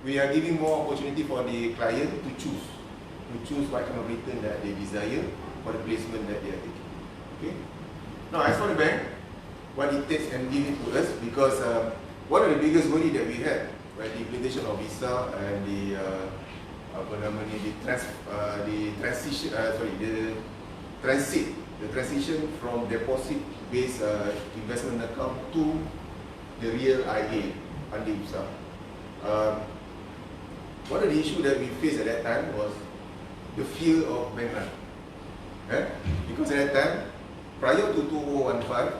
we are giving more opportunity for the client to choose what kind of return that they desire for the placement that they are taking. Okay? Now as for the bank, what it takes and give it to us, because one of the biggest worry that we had when the implementation of visa and the transition from deposit-based investment account to the real IA under IFSA. One of the issues that we faced at that time was the fear of bank run. Because at that time, prior to 2015,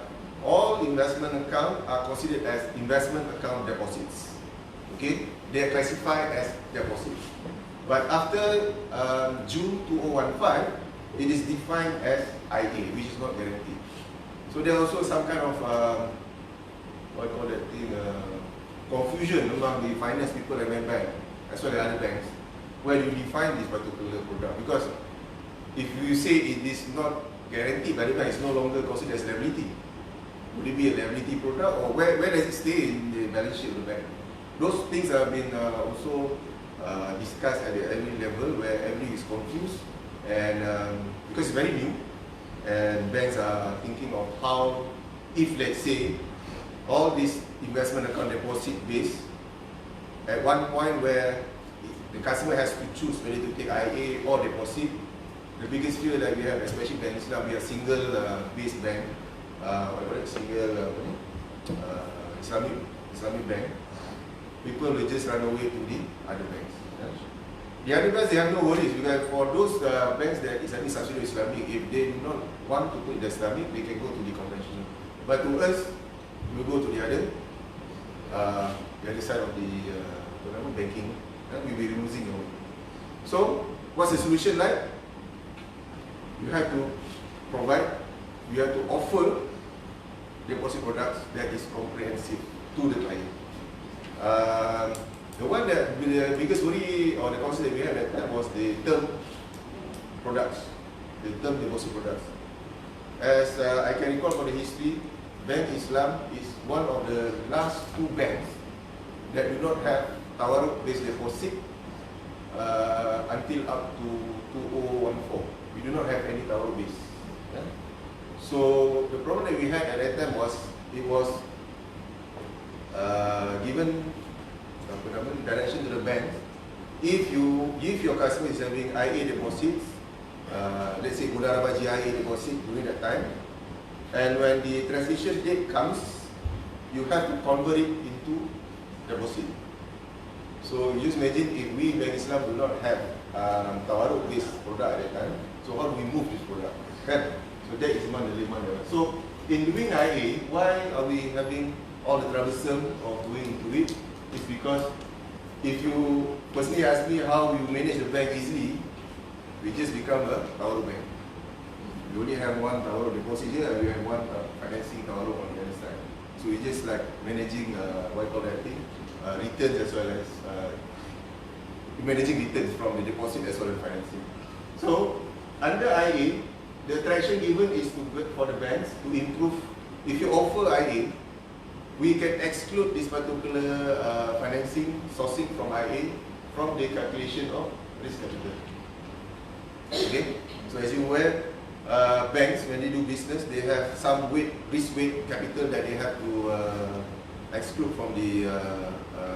all investment accounts are considered as investment account deposits. Okay, they are classified as deposits. But after June 2015, it is defined as IA, which is not guaranteed. So there also some kind of what I call that thing, confusion among the finance people at my bank as well as other banks, where you define this particular product. Because if you say it is not guaranteed by the bank, it's no longer considered as liability. Would it be a liability product, or where does it stay in the balance sheet of the bank? Those things have been also discussed at every level, where everything is confused, and because it's very new, and banks are thinking of how, if let's say all these investment account deposit based, at one point where the customer has to choose whether to take IA or deposit, the biggest fear that we have, especially in Islam, we are single based bank, single Islamic bank. People will just run away to the other banks. The other banks, they have no worries, because for those banks that is only subsidiary Islamic, if they do not want to put the Islamic, they can go to the conventional. But to us, we go to the other side of the banking, and we'll be losing your money. So, what's the solution like? You have to provide, you have to offer deposit products that is comprehensive to the client. The one that the biggest worry or the concern that we had at that time was the term products, the term deposit products. As I can recall from the history, Bank Islam is one of the last two banks that do not have tawarruk-based deposit until up to 2014. We do not have any tawarruk-based. Yeah? So the problem that we had at that time was, it was given direction to the bank. If your customer is having IA deposits, let's say Mudarabah GIA deposit during that time, and when the transition date comes, you have to convert it into deposit. So you just imagine if we Bank Islam do not have tawarruk based product at that time, so how do we move this product? So that is one dilemma. So in doing IA, why are we having all the troublesome of going into it? It's because if you personally ask me how you manage the bank easily, we just become a tawarruk bank. We only have one tawarruk deposit here, and we have one financing tawarruk on the other side. So we just like managing what I call that thing, returns as well as managing returns from the deposit as well as financing. So under IA, the traction given is for the banks to improve. If you offer IA, we can exclude this particular financing sourcing from IA from the calculation of risk capital. Okay, so as you aware, banks, when they do business, they have some risk weight capital that they have to exclude from the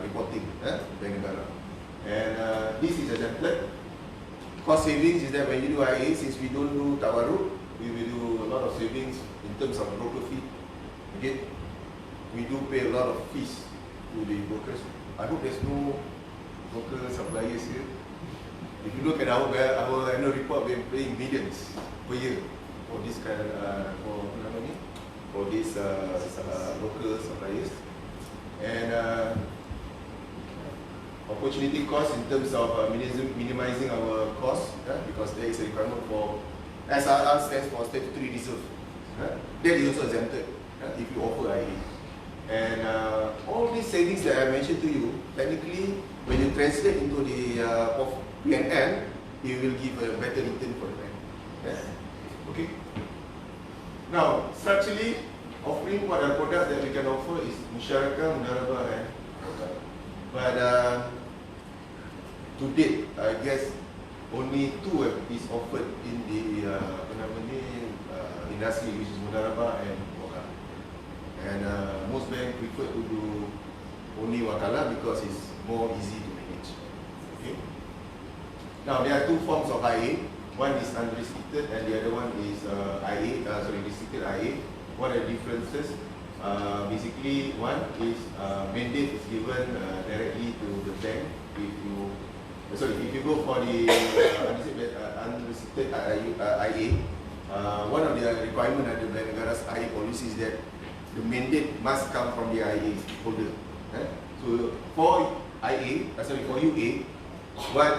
reporting, bank negara. And this is a template. Cost savings is that when you do IA, since we don't do tawarruk, we will do a lot of savings in terms of broker fee. Okay, we do pay a lot of fees to the brokers. I hope there's no broker suppliers here. If you look at our annual report, we're paying millions per year for this kind of for these local suppliers. And opportunity cost in terms of minimizing our costs, because there is a requirement for SRR stands for statutory reserve. That is also exempted if you offer IA. And all these savings that I mentioned to you, technically, when you translate into the P&L, it will give a better return for the bank. Okay. Now, structurally, offering what are products that we can offer is musyarakah, mudarabah, and wakalah. But to date, I guess only two is offered in the industry, which is mudarabah and wakalah. And most banks prefer to do only wakalah because it's more easy to manage. Okay. Now there are two forms of IA. One is unrestricted, and the other one is restricted IA. What are the differences? Basically, one is mandate is given directly to the bank. If you go for the unrestricted IA, one of the requirements of the bank negara's IA policy is that the mandate must come from the IA holder. So for for UA, what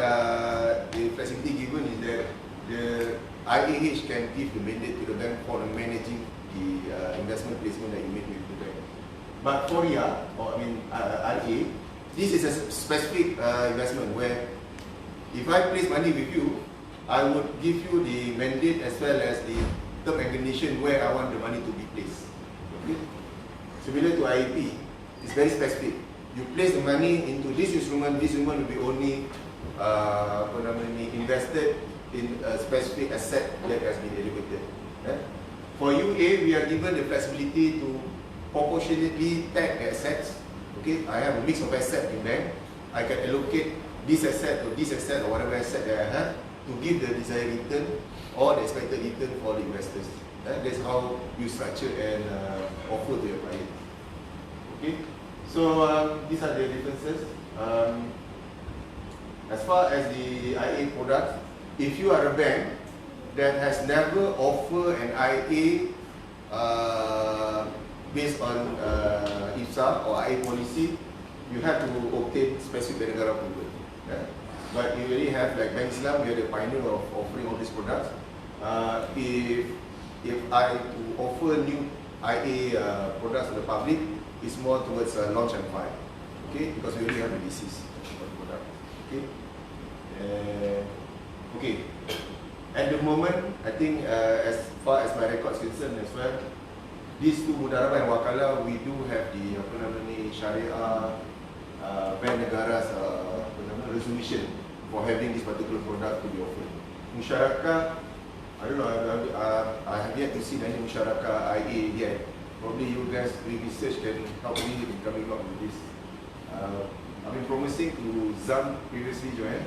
the flexibility given is that the IAH can give the mandate to the bank for managing the investment placement that you make with the bank. But for RIA, RA, this is a specific investment where if I place money with you, I would give you the mandate as well as the term and condition where I want the money to be placed. Okay? Similar to IAP, it's very specific. You place the money into this instrument will be only invested in a specific asset that has been allocated. For UA, we are given the flexibility to proportionately tag the assets. Okay, I have a mix of assets in bank. I can allocate this asset or whatever asset that I have to give the desired return or the expected return for the investors. That's how you structure and offer to your client. Okay, so these are the differences. As far as the IA products, if you are a bank that has never offered an IA based on IFSA or IA policy, you have to obtain specific negara approval. But you already have, like Bank Islam, we are the pioneer of offering all these products. If I to offer new IA products to the public, it's more towards launch and file. Okay, because we already have the DCs for the product. Okay. Okay. At the moment, I think as far as my record is concerned as well, these two mudarabah and wakala, we do have the Syariah Bank Negara's resolution for having this particular product to be offered. Musyarakah, I don't know, I have yet to see any Musyarakah IA yet. Probably you guys with research can help me in coming up with this. I've been promising to Zam previously, Joanne,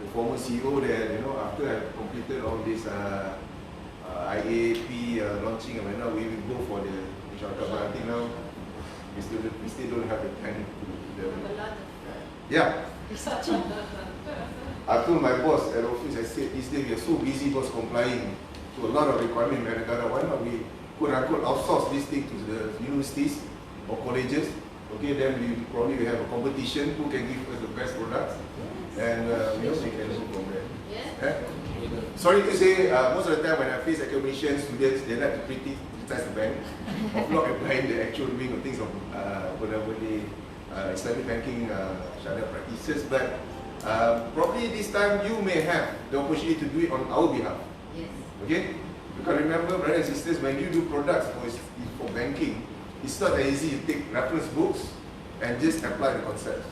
the former CEO there, after I've completed all this IAP launching, and now we will go for the Musyarakah, but I think now we still don't have the time to develop. Yeah. I told my boss at office, I said, these days we are so busy boss complying to a lot of requirements in Negara. Why not we quote-unquote outsource this thing to the universities or colleges? Okay, then we probably will have a competition who can give us the best products, and we can move from there. Sorry to say, most of the time when I face accumulation students, they like to criticize the bank of not applying the actual doing of things of Islamic banking Sharia practices, but probably this time you may have the opportunity to do it on our behalf. Yes. Okay? Because remember, brothers and sisters, when you do products for banking, it's not that easy to take reference books and just apply the concepts.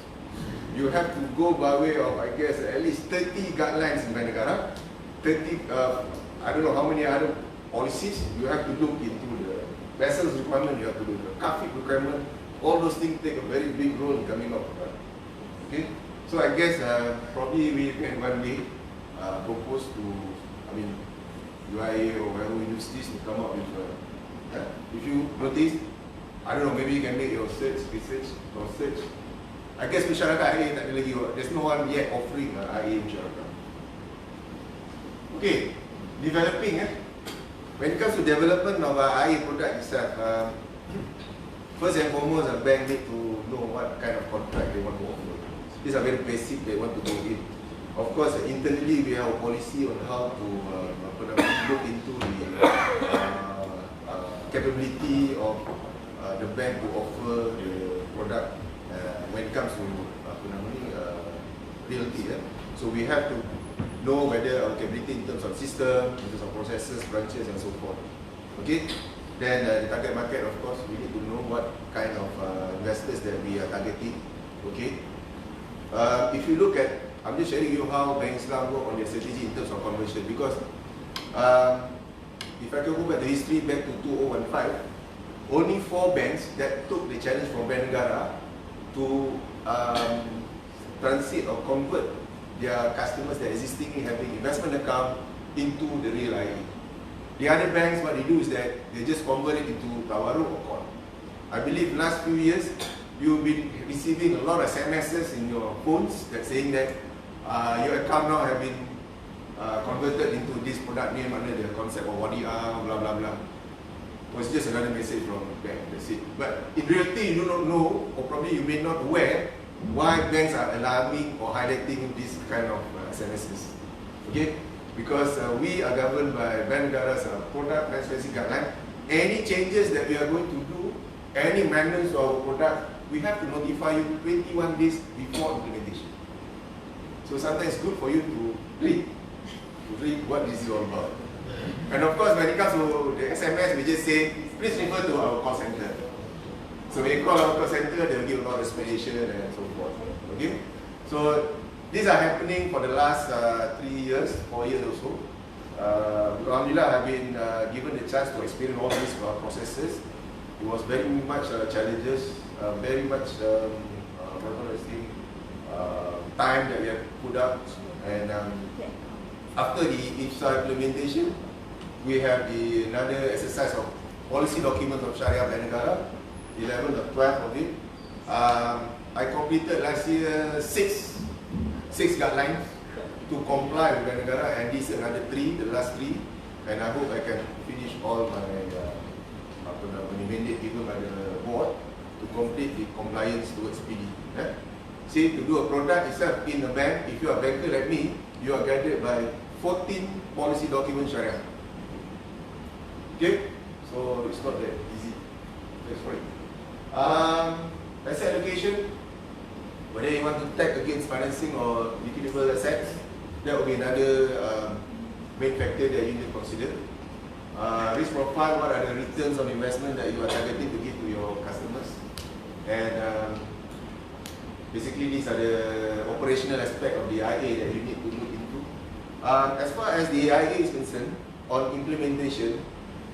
You have to go by way of, I guess, at least 30 guidelines in Negara, 30, I don't know how many other policies. You have to look into the vessels requirement, you have to do the CAFIC requirement. All those things take a very big role in coming up. Okay? So I guess probably we can one day propose to, UIA or wherever universities to come up with, if you notice, I don't know, maybe you can make your research. I guess Musyarakah IA tak ada lagi, there's no one yet offering IA Musyarakah. Okay, developing. When it comes to development of IA product itself, first and foremost, a bank need to know what kind of contract they want to offer. These are very basic, they want to go in. Of course, internally we have a policy on how to look into the capability of the bank to offer the product when it comes to realty. So we have to know whether our capability in terms of system, in terms of processes, branches, and so forth. Okay. Then the target market, of course, we need to know what kind of investors that we are targeting. Okay. If you look at, I'm just sharing you how Bank Islam work on their strategy in terms of conversion, because if I can go back the history back to 2015, only 4 banks that took the challenge from Bank Negara to transit or convert their customers that existingly having investment account into the real IA. The other banks, what they do is that they just convert it into Tawaruk or call. I believe last few years, you've been receiving a lot of SMSs in your phones that saying that your account now have been converted into this product name under the concept of Wadi'ah, blah blah blah. was just another message from the bank. That's it. But in reality, you do not know, or probably you may not aware, why banks are alarming or highlighting this kind of SMSs. Okay? Because we are governed by Bank Negara's product transparency guideline. Any changes that we are going to do, any amendments to our product, we have to notify you 21 days before implementation. So sometimes it's good for you to read what this is all about. And of course, when it comes to the SMS, we just say, please refer to our call center. So when you call our call center, they will give a lot of explanation and so forth. Okay? So these are happening for the last 3 years, 4 years or so. Alhamdulillah, I've been given the chance to experience all these processes. It was very much challenges, very much time that we have put up. And after the IFSA implementation, we have another exercise of policy documents of Sharia Bank Negara, 11 or 12 of it. I completed last year six guidelines to comply with Bank Negara, and this is another 3, the last 3, and I hope I can finish all my mandate given by the board to complete the compliance towards PD. See, to do a product itself in a bank, if you are a banker like me, you are guided by 14 policy documents Sharia. Okay? So it's not that easy. That's right. Asset allocation, whether you want to tag against financing or liquidable assets, that will be another main factor that you need to consider. Risk profile, what are the returns on investment that you are targeting to give to your customers? And basically these are the operational aspect of the IA that you need to look into. As far as the IA is concerned, on implementation,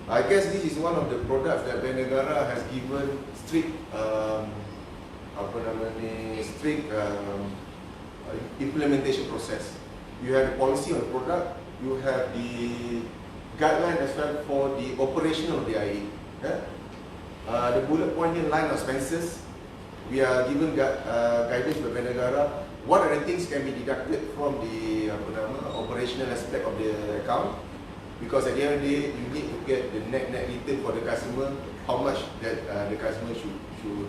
I guess this is one of the products that Bank Negara has given strict implementation process. You have the policy on the product, you have the guideline as well for the operation of the IA. The bullet point in line of expenses, we are given guidance by Bank Negara. What are the things can be deducted from the operational aspect of the account? Because at the end of the day, you need to get the net return for the customer, how much that the customer should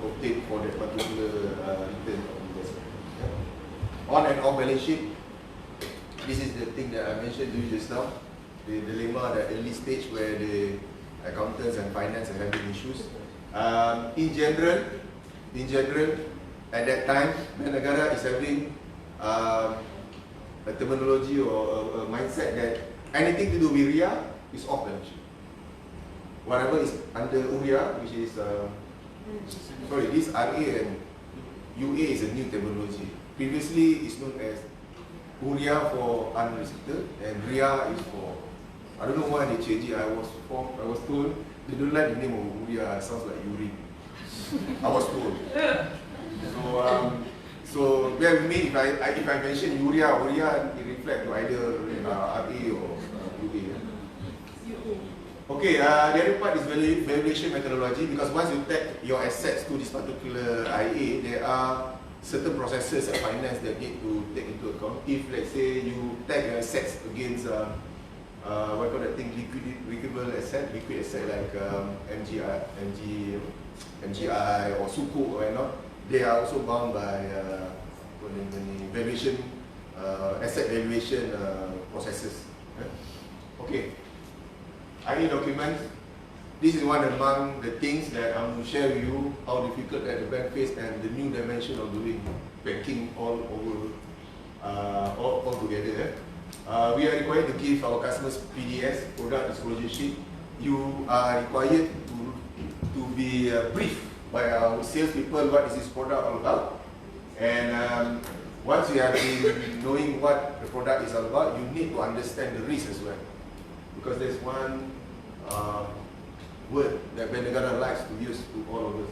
obtain for that particular return of investment. On and off balance sheet, this is the thing that I mentioned to you just now, the dilemma at the early stage where the accountants and finance are having issues. In general, at that time, Bank Negara is having a terminology or a mindset that anything to do with RIA is off balance sheet. Whatever is under URIA, which is this RA and UA is a new terminology. Previously, it's known as URIA for unrestricted and RIA is for, I don't know why they changed it. I was told they don't like the name of URIA. It sounds like urine. I was told. So bear with me if I mention URIA, it reflects to either RA or UA. Okay, the other part is valuation methodology, because once you tag your assets to this particular IA, there are certain processes at finance that need to take into account. If let's say you tag your assets against what call that thing, liquid asset like MGI or Sukuk or not, they are also bound by valuation, asset valuation processes. Okay. IA documents. This is one among the things that I'm going to share with you how difficult that the bank face and the new dimension of doing banking all over, all together. We are required to give our customers PDS, product disclosure sheet. You are required to be briefed by our salespeople what is this product all about. And once you have been knowing what the product is all about, you need to understand the risk as well. Because there's one word that Bank Negara likes to use to all of us: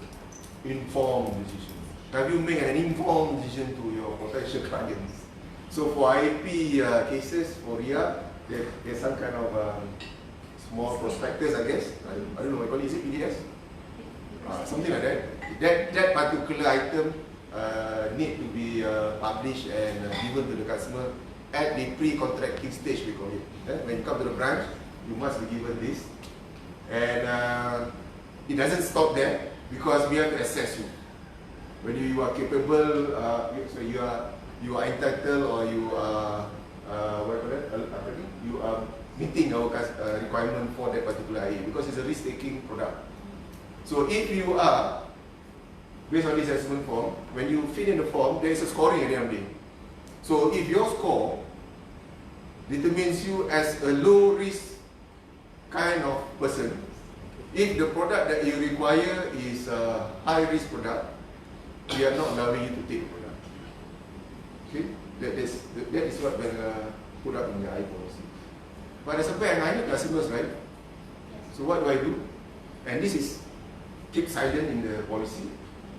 informed decision. Have you made an informed decision to your potential clients? So for IAP cases, for RIA, there's some kind of small prospectus, I guess. I don't know what you call it. Is it PDS? Something like that. That particular item need to be published and given to the customer at the pre-contracting stage, we call it. When you come to the branch, you must be given this. And it doesn't stop there, because we have to assess you. Whether you are capable, so you are entitled, or you are you are meeting our requirement for that particular IA, because it's a risk-taking product. So if you are, based on this assessment form, when you fill in the form, there is a scoring at the end of the day. So if your score determines you as a low-risk kind of person, if the product that you require is a high-risk product, we are not allowing you to take the product. Okay? That is what we put up in the IA policy. But as a bank, I need customers, right? So what do? And this is keep silent in the policy.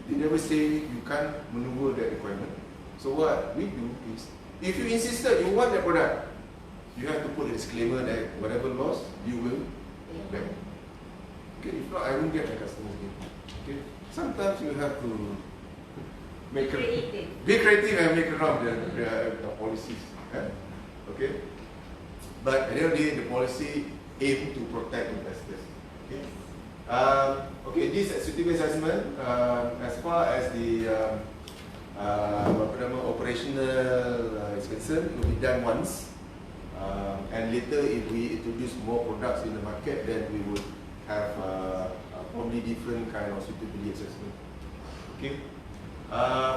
They never say you can't maneuver that requirement. So what we do is, if you insisted you want that product, you have to put a disclaimer that whatever loss, you will back. Okay, if not, I won't get my customers again. Okay, sometimes you have to be creative and make around the policies. Okay, but at the end of the day, the policy aim to protect investors. Okay. Okay, this sensitivity assessment, as far as the operational is concerned, it will be done once, and later if we introduce more products in the market, then we would have probably different kind of suitability assessment. Okay.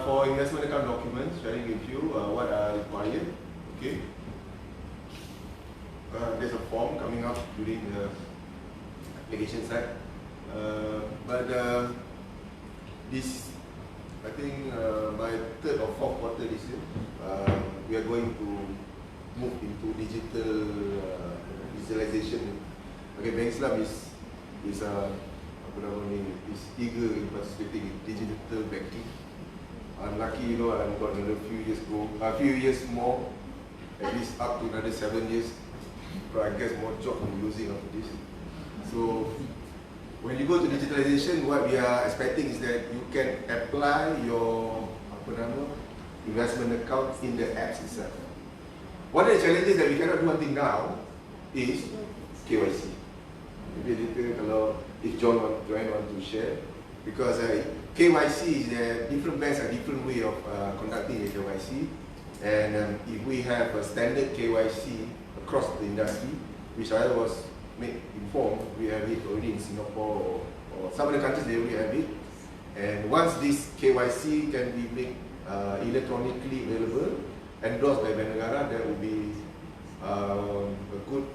For investment account documents, sharing with you what are required. Okay. There's a form coming up during the application side. But this, I think by third or fourth quarter this year, we are going to move into digitalization. Okay, Bank Islam is eager in participating in digital banking. I'm lucky, I've got another few years more, at least up to another 7 years. But I guess more job will be losing after this. So when you go to digitalization, what we are expecting is that you can apply your investment account in the apps itself. One of the challenges that we cannot do until now is KYC. Maybe later, if Joanne want to share, because KYC is different banks have different way of conducting the KYC, and if we have a standard KYC across the industry, which I was informed, we have it already in Singapore or some of the countries, they already have it. And once this KYC can be made electronically available, endorsed by Bank Negara, that will be a good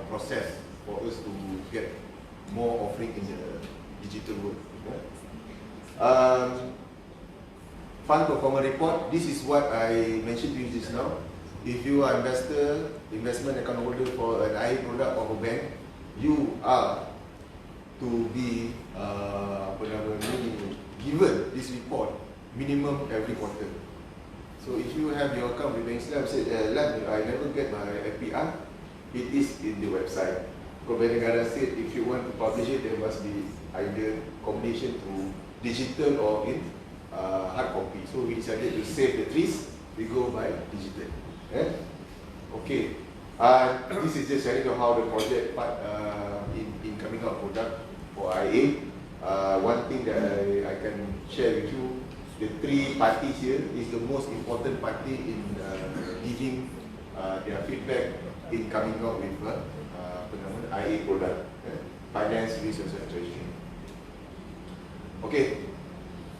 process for us to get more offering in the digital world. Fund performance report, this is what I mentioned to you just now. If you are investor, investment account holder for an IA product of a bank, you are to be given this report minimum every quarter. So if you have your account with Bank Islam, said, I never get my FPR, it is in the website. Because Bank Negara said if you want to publish it, there must be either combination to digital or in hard copy. So we decided to save the trees, we go by digital. Okay. This is just sharing how the project part in coming out product for IA. One thing that I can share with you, the three parties here is the most important party in giving their feedback in coming out with IA product, finance, research and treasury. Okay,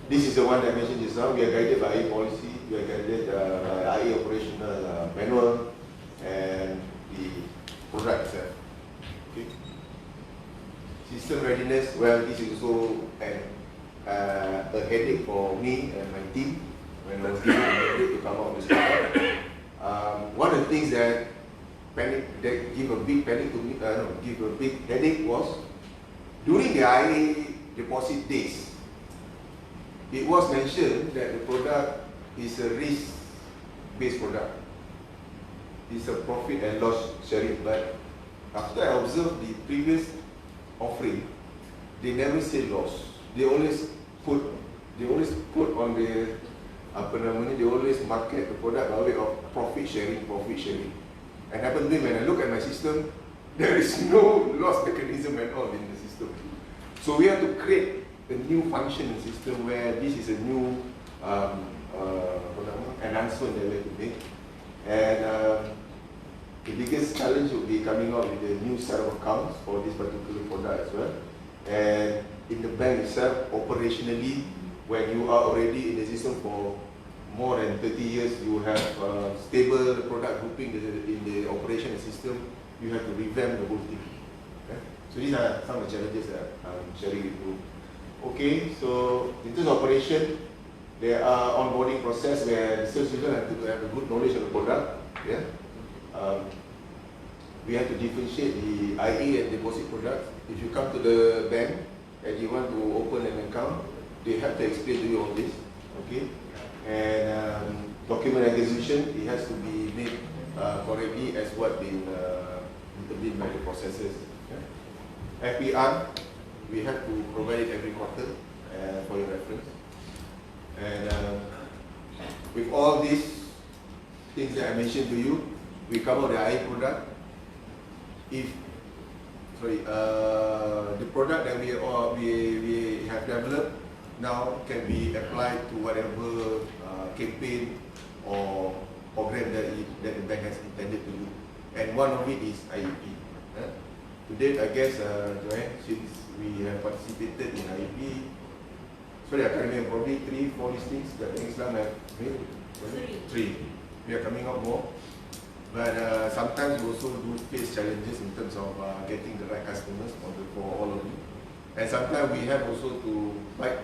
this is the one that I mentioned just now. We are guided by IA policy, we are guided by IA operational manual and the product itself. Okay. System readiness, well, this is also a headache for me and my team when I was given a mandate to come out with this product. One of the things that give a big headache was during the IA deposit days. It was mentioned that the product is a risk-based product. It's a profit and loss sharing, but after I observed the previous offering, they never say loss. They always put on the they always market the product by way of profit sharing. And happened to me when I look at my system, There is no loss mechanism at all in the system. So we have to create a new functioning system where this is a new enhancement that we have to make. And the biggest challenge will be coming up with a new set of accounts for this particular product as well. And in the bank itself, operationally, when you are already in the system for more than 30 years, you have stable product grouping in the operation system, you have to revamp the whole thing. Okay? So these are some of the challenges that I'm sharing with you. Okay, so in terms of operation, there are onboarding process where the sales user have to have a good knowledge of the product. Yeah? We have to differentiate the IA and deposit products. If you come to the bank and you want to open an account, they have to explain to you all this. Okay? And document acquisition, it has to be made correctly as what been determined by the processes. Yeah? FPR, we have to provide it every quarter for your reference. And with all these things that I mentioned to you, we cover the IA product. If the product that we have developed now can be applied to whatever campaign or program that the bank has intended to do. And one of it is IAP. To date, I guess, Joanne, since we have participated in IAP, sorry, I can't remember, probably 3-4 listings that Islam have made. Three. We are coming up more. But sometimes we also do face challenges in terms of getting the right customers for all of you. And sometimes we have also to bite.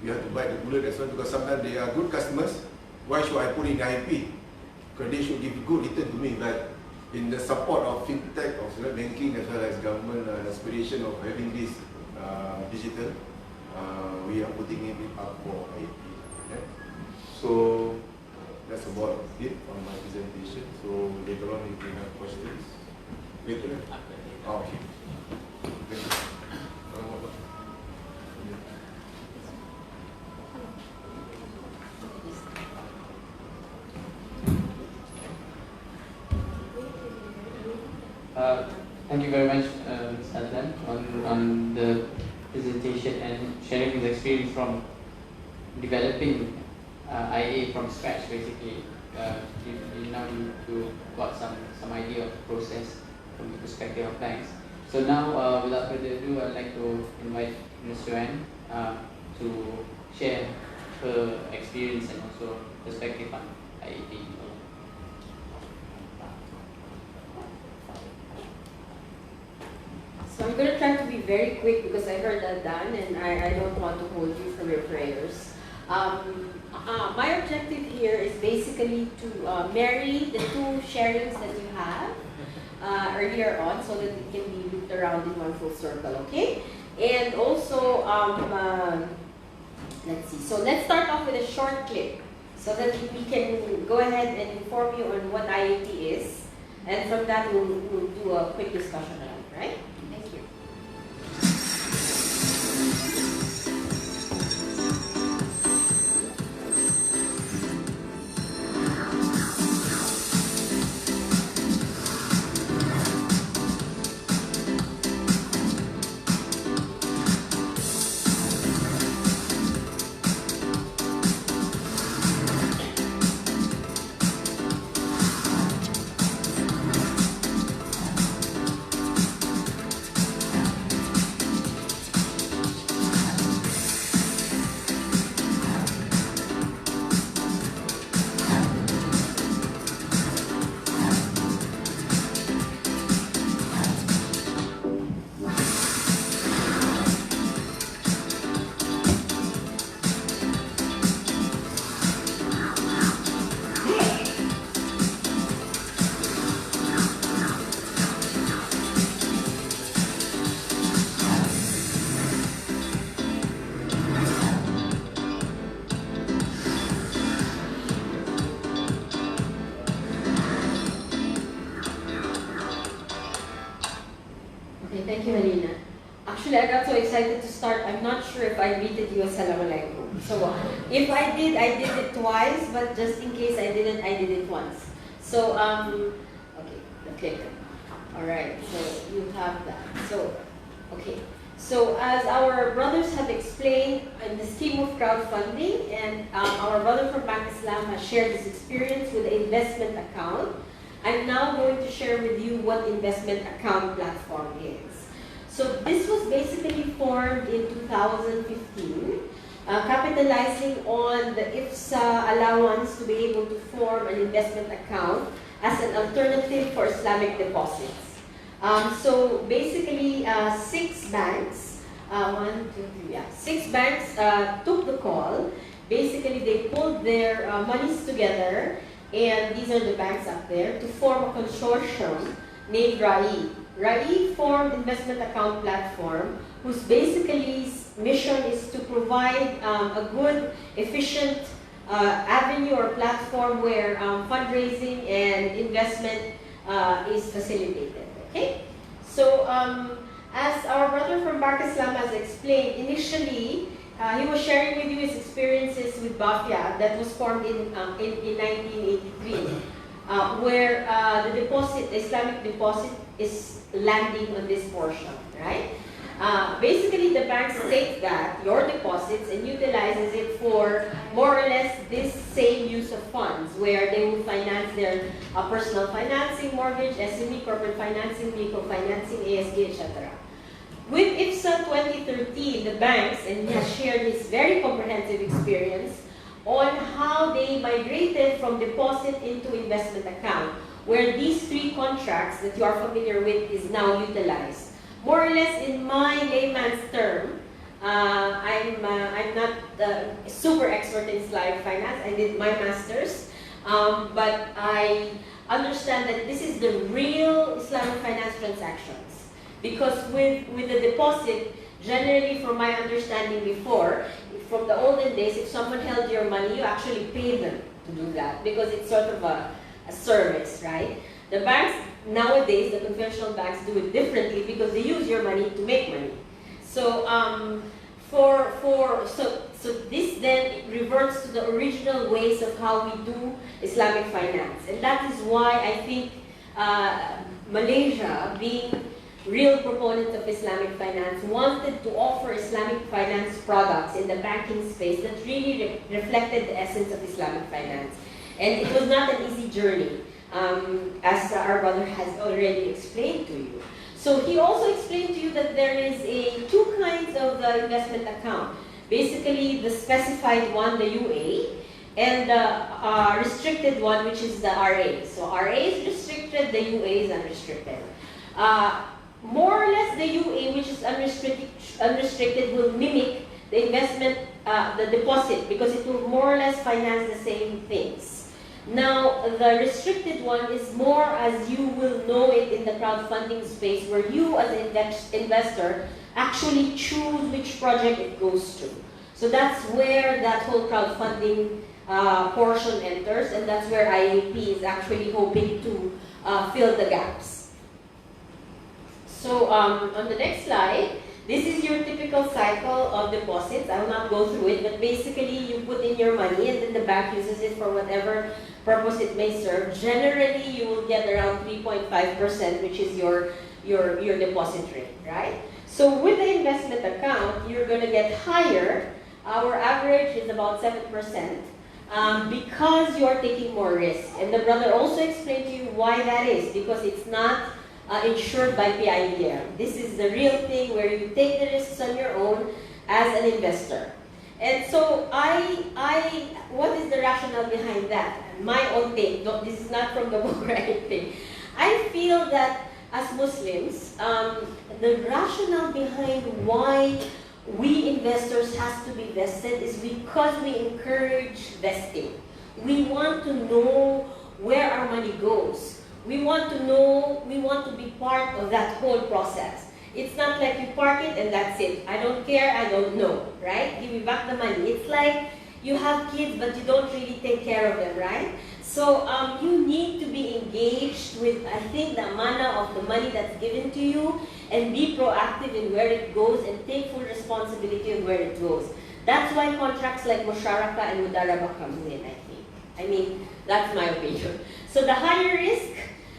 We have to bite the bullet as well, because sometimes they are good customers. Why should I put in IAP? Because they should give good return to me. But in the support of fintech, of banking, as well as government aspiration of having this digital, we are putting it up for IAP. Okay? So that's about it on my presentation. So later on, if you have questions, later. Okay. Thank you. Thank you very much, Ms. Adlan, on the presentation and sharing his experience from developing IA from scratch, basically. You now need to got some idea of the process from the perspective of banks. So now, without further ado, I'd like to invite Ms. Joanne to share her experience and also perspective on IAP. So I'm going to try to be very quick because I heard that done and I don't want to hold you from your prayers. My objective here is basically to marry the two sharings that you have earlier on so that it can be looped around in one full circle, okay? And also, let's see. So let's start off with a short clip so that we can go ahead and inform you on what IAP is. And from that, we'll do a quick discussion on it, right? Thank you. Thank you, Halina. Actually, I got so excited to start, I'm not sure if I greeted you Assalamu alaikum. So, if I did it twice, but just in case I didn't, I did it once. So, okay, All right, so you have that. So, okay. So as our brothers have explained in the scheme of crowdfunding, and our brother from Bank Islam has shared his experience with the investment account, I'm now going to share with you what investment account platform is. So this was basically formed in 2015, capitalizing on the IFSA allowance to be able to form an investment account as an alternative for Islamic deposits. So basically, six banks, six banks took the call. Basically, they pulled their monies together, and these are the banks up there, to form a consortium named RAI. RAI formed investment account platform, whose basically mission is to provide a good, efficient avenue or platform where fundraising and investment is facilitated. Okay, so as our brother from Bank Islam has explained, initially he was sharing with you his experiences with Bafia that was formed in 1983, where the deposit, the Islamic deposit, is landing on this portion, right? Basically, the bank takes that, your deposits, and utilizes it for more or less this same use of funds, where they will finance their personal financing, mortgage, SME, corporate financing, vehicle financing, ASG, etc. With IFSA 2013, the banks, and he has shared his very comprehensive experience on how they migrated from deposit into investment account, where these three contracts that you are familiar with is now utilized. More or less, in my layman's term, I'm not super expert in Islamic finance. I did my master's, but I understand that this is the real Islamic finance transactions. Because with the deposit, generally from my understanding before, from the olden days, if someone held your money, you actually pay them to do that because it's sort of a service, right? The banks nowadays, the conventional banks, do it differently because they use your money to make money. So so this then reverts to the original ways of how we do Islamic finance, and that is why I think Malaysia, being real proponents of Islamic finance, wanted to offer Islamic finance products in the banking space that really reflected the essence of Islamic finance. And it was not an easy journey, as our brother has already explained to you. So he also explained to you that there is two kinds of the investment account. Basically, the specified one, the UA, and the restricted one, which is the RA. So RA is restricted, the UA is unrestricted. More or less, the UA, which is unrestricted, will mimic the investment, the deposit, because it will more or less finance the same things. Now, the restricted one is more, as you will know it in the crowdfunding space, where you as an investor actually choose which project it goes to. So that's where that whole crowdfunding portion enters, and that's where IAP is actually hoping to fill the gaps. So on the next slide, this is your typical cycle of deposits. I will not go through it, but basically you put in your money and then the bank uses it for whatever purpose it may serve. Generally, you will get around 3.5%, which is your deposit rate, right? So with the investment account, you're going to get higher. Our average is about 7%, because you are taking more risk. And the brother also explained to you why that is, because it's not insured by IiBF. This is the real thing where you take the risks on your own as an investor. And so what is the rationale behind that? My own take, this is not from the book or anything. I feel that as Muslims, the rationale behind why we investors has to be vested is because we encourage vesting. We want to know where our money goes. We want to know, we want to be part of that whole process. It's not like you park it and that's it. I don't care, I don't know, right? Give me back the money. It's like you have kids but you don't really take care of them, right? So you need to be engaged with, I think, the amana of the money that's given to you, and be proactive in where it goes and take full responsibility of where it goes. That's why contracts like Musharaka and Mudaraba comes in, I think. I mean, that's my opinion. So the higher risk,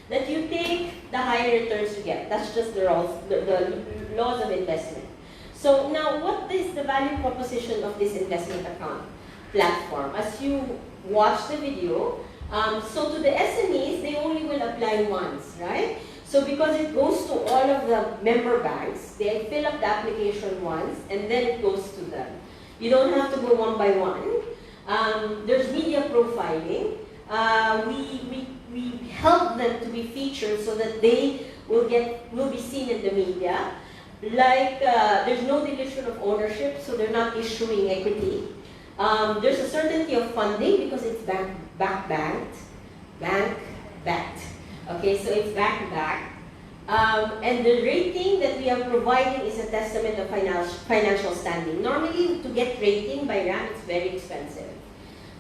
that you take, the higher returns you get. That's just the laws of investment. So now, what is the value proposition of this investment account platform? As you watch the video, so to the SMEs, they only will apply once, right? So because it goes to all of the member banks, they fill up the application once, and then it goes to them. You don't have to go one by one. There's media profiling. We help them to be featured so that they will be seen in the media. Like there's no dilution of ownership, so they're not issuing equity. There's a certainty of funding because it's bank-backed. Okay, so it's back-backed. And the rating that we are providing is a testament of financial standing. Normally, to get rating by RAM, it's very expensive.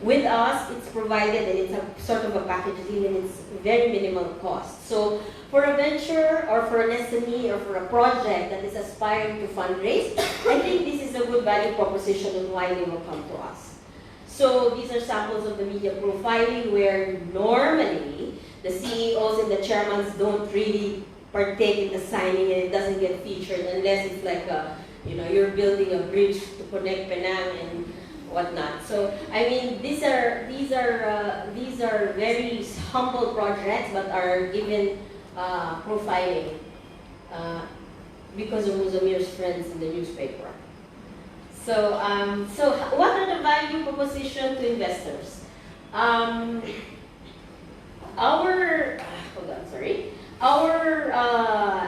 With us, it's provided and it's a sort of a package deal and it's very minimal cost. So for a venture or for an SME or for a project that is aspiring to fundraise, I think this is a good value proposition on why they will come to us. So these are samples of the media profiling where normally the CEOs and the chairmen don't really partake in the signing and it doesn't get featured unless it's like you're building a bridge to connect Penang and whatnot. So I mean, these are very humble projects, but are given profiling because of Muzamir's friends in the newspaper. So what are the value proposition to investors? Our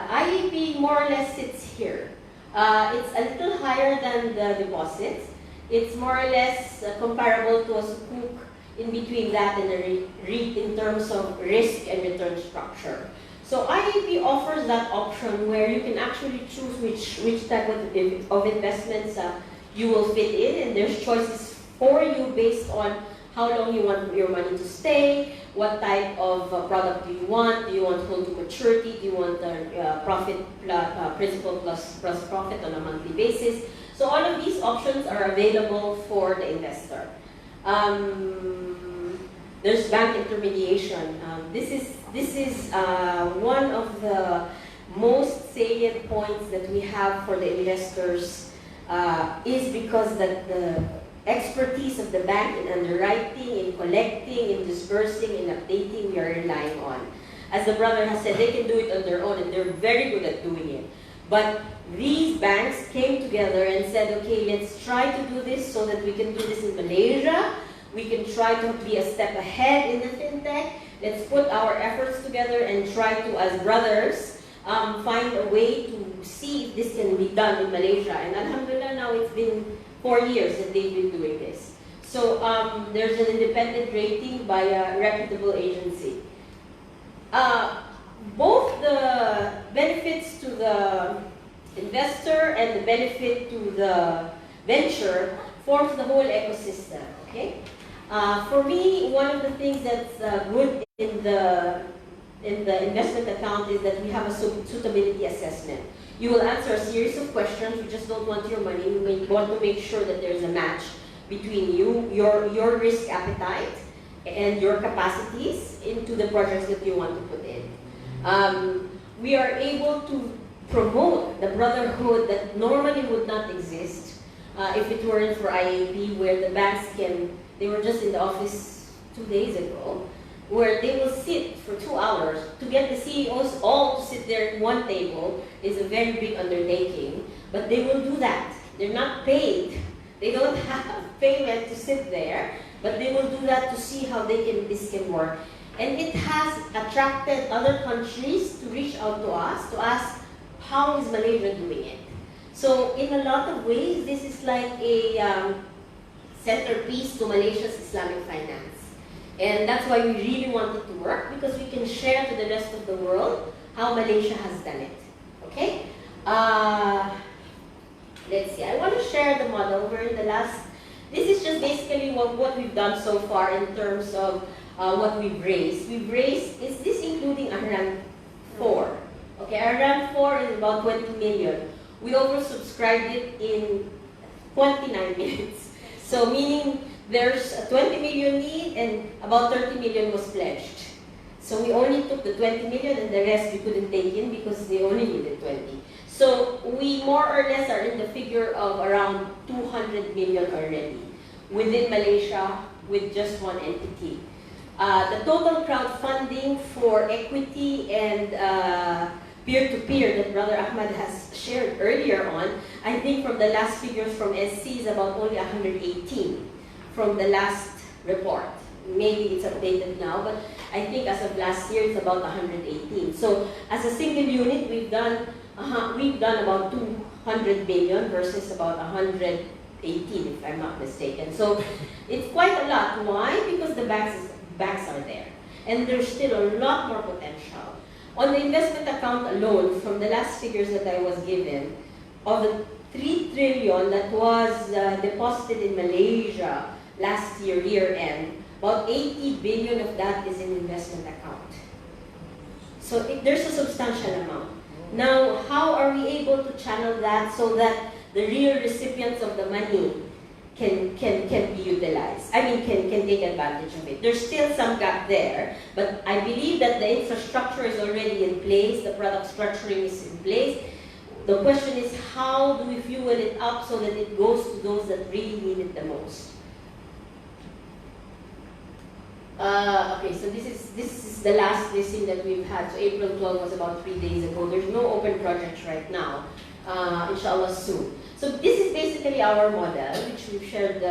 IAP more or less sits here. It's a little higher than the deposits. It's more or less comparable to a sukuk in between that and a REIT in terms of risk and return structure. So IAP offers that option where you can actually choose which type of investments you will fit in, and there's choices for you based on how long you want your money to stay, what type of product do you want hold to maturity, do you want principal plus profit on a monthly basis. So all of these options are available for the investor. There's bank intermediation. This is one of the most salient points that we have for the investors is because the expertise of the bank in underwriting, in collecting, in disbursing, in updating, we are relying on. As the brother has said, they can do it on their own and they're very good at doing it. But these banks came together and said, okay, let's try to do this so that we can do this in Malaysia. We can try to be a step ahead in the fintech. Let's put our efforts together and try to, as brothers, find a way to see if this can be done in Malaysia. And alhamdulillah, now it's been 4 years that they've been doing this. So there's an independent rating by a reputable agency. Both the benefits to the investor and the benefit to the venture forms the whole ecosystem, okay? For me, one of the things that's good in the investment account is that we have a suitability assessment. You will answer a series of questions. We just don't want your money. We want to make sure that there's a match between your risk appetite and your capacities into the projects that you want to put in. We are able to promote the brotherhood that normally would not exist if it weren't for IAP, where the banks they were just in the office 2 days ago, where they will sit for 2 hours. To get the CEOs all to sit there at one table is a very big undertaking, but they will do that. They're not paid. They don't have payment to sit there, but they will do that to see how this can work. And it has attracted other countries to reach out to us to ask, how is Malaysia doing it? So in a lot of ways, this is like a centerpiece to Malaysia's Islamic finance. And that's why we really want it to work, because we can share to the rest of the world how Malaysia has done it. Okay? Let's see. I want to share the model where this is just basically what we've done so far in terms of what we've raised. Is this including Ahram 4? Okay, Ahram 4 is about 20 million. We oversubscribed it in 29 minutes. So meaning there's a 20 million need and about 30 million was pledged. So we only took the 20 million and the rest we couldn't take in because they only needed 20. So we more or less are in the figure of around 200 million already within Malaysia with just one entity. The total crowdfunding for equity and peer-to-peer that Brother Ahmad has shared earlier on, I think from the last figures from SC is about only 118 from the last report. Maybe it's updated now, but I think as of last year it's about 118. So as a single unit, we've done about 200 billion versus about 118, if I'm not mistaken. So it's quite a lot. Why? Because the banks are there, and there's still a lot more potential. On the investment account alone, from the last figures that I was given, of the 3 trillion that was deposited in Malaysia last year, year end, about 80 billion of that is in investment account. So there's a substantial amount. Now, how are we able to channel that so that the real recipients of the money can be utilized? I mean, can take advantage of it. There's still some gap there, but I believe that the infrastructure is already in place, the product structuring is in place. The question is, how do we fuel it up so that it goes to those that really need it the most? Okay, so this is the last listing that we've had. So April 12 was about 3 days ago. There's no open projects right now. Inshallah soon. So this is basically our model, which we've shared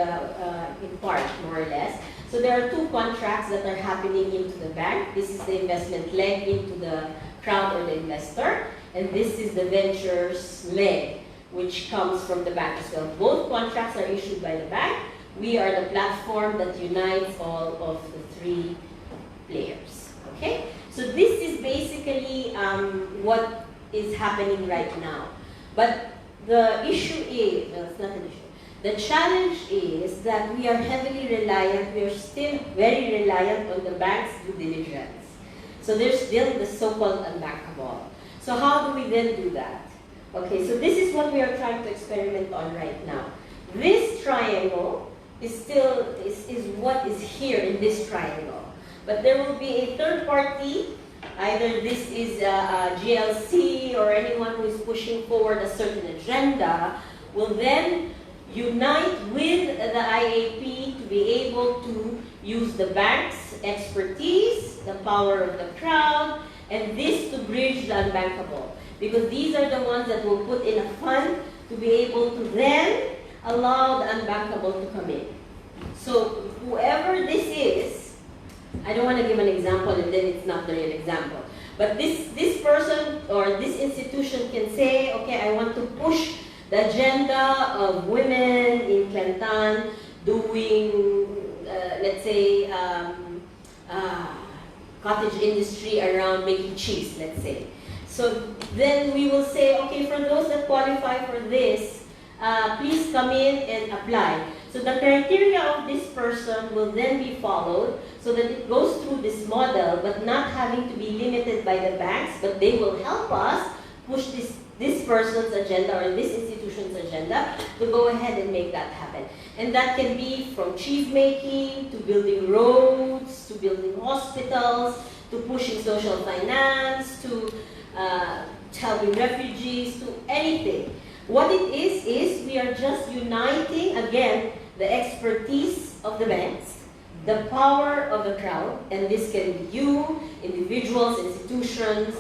in part, more or less. So there are 2 contracts that are happening into the bank. This is the investment leg into the crowd or the investor, and this is the ventures leg, which comes from the bank as well. Both contracts are issued by the bank. We are the platform that unites all of the 3 players. Okay? So this is basically what is happening right now. But the issue is, no, it's not an issue. The challenge is that we are heavily reliant, we are still very reliant on the bank's due diligence. So there's still the so-called unbankable. So how do we then do that? Okay, so this is what we are trying to experiment on right now. This triangle is what is here in this triangle. But there will be a third party, either this is a GLC or anyone who is pushing forward a certain agenda, will then unite with the IAP to be able to use the bank's expertise, the power of the crowd, and this to bridge the unbankable. Because these are the ones that will put in a fund to be able to then allow the unbankable to come in. So whoever this is, I don't want to give an example and then it's not the real example. But this person or this institution can say, okay, I want to push the agenda of women in Kelantan doing, let's say, cottage industry around making cheese, let's say. So then we will say, okay, for those that qualify for this, please come in and apply. So the criteria of this person will then be followed so that it goes through this model, but not having to be limited by the banks, but they will help us push this person's agenda or this institution's agenda to go ahead and make that happen. And that can be from cheese making, to building roads, to building hospitals, to pushing social finance, to helping refugees, to anything. What it is we are just uniting, again, the expertise of the banks, the power of the crowd, and this can be you, individuals, institutions,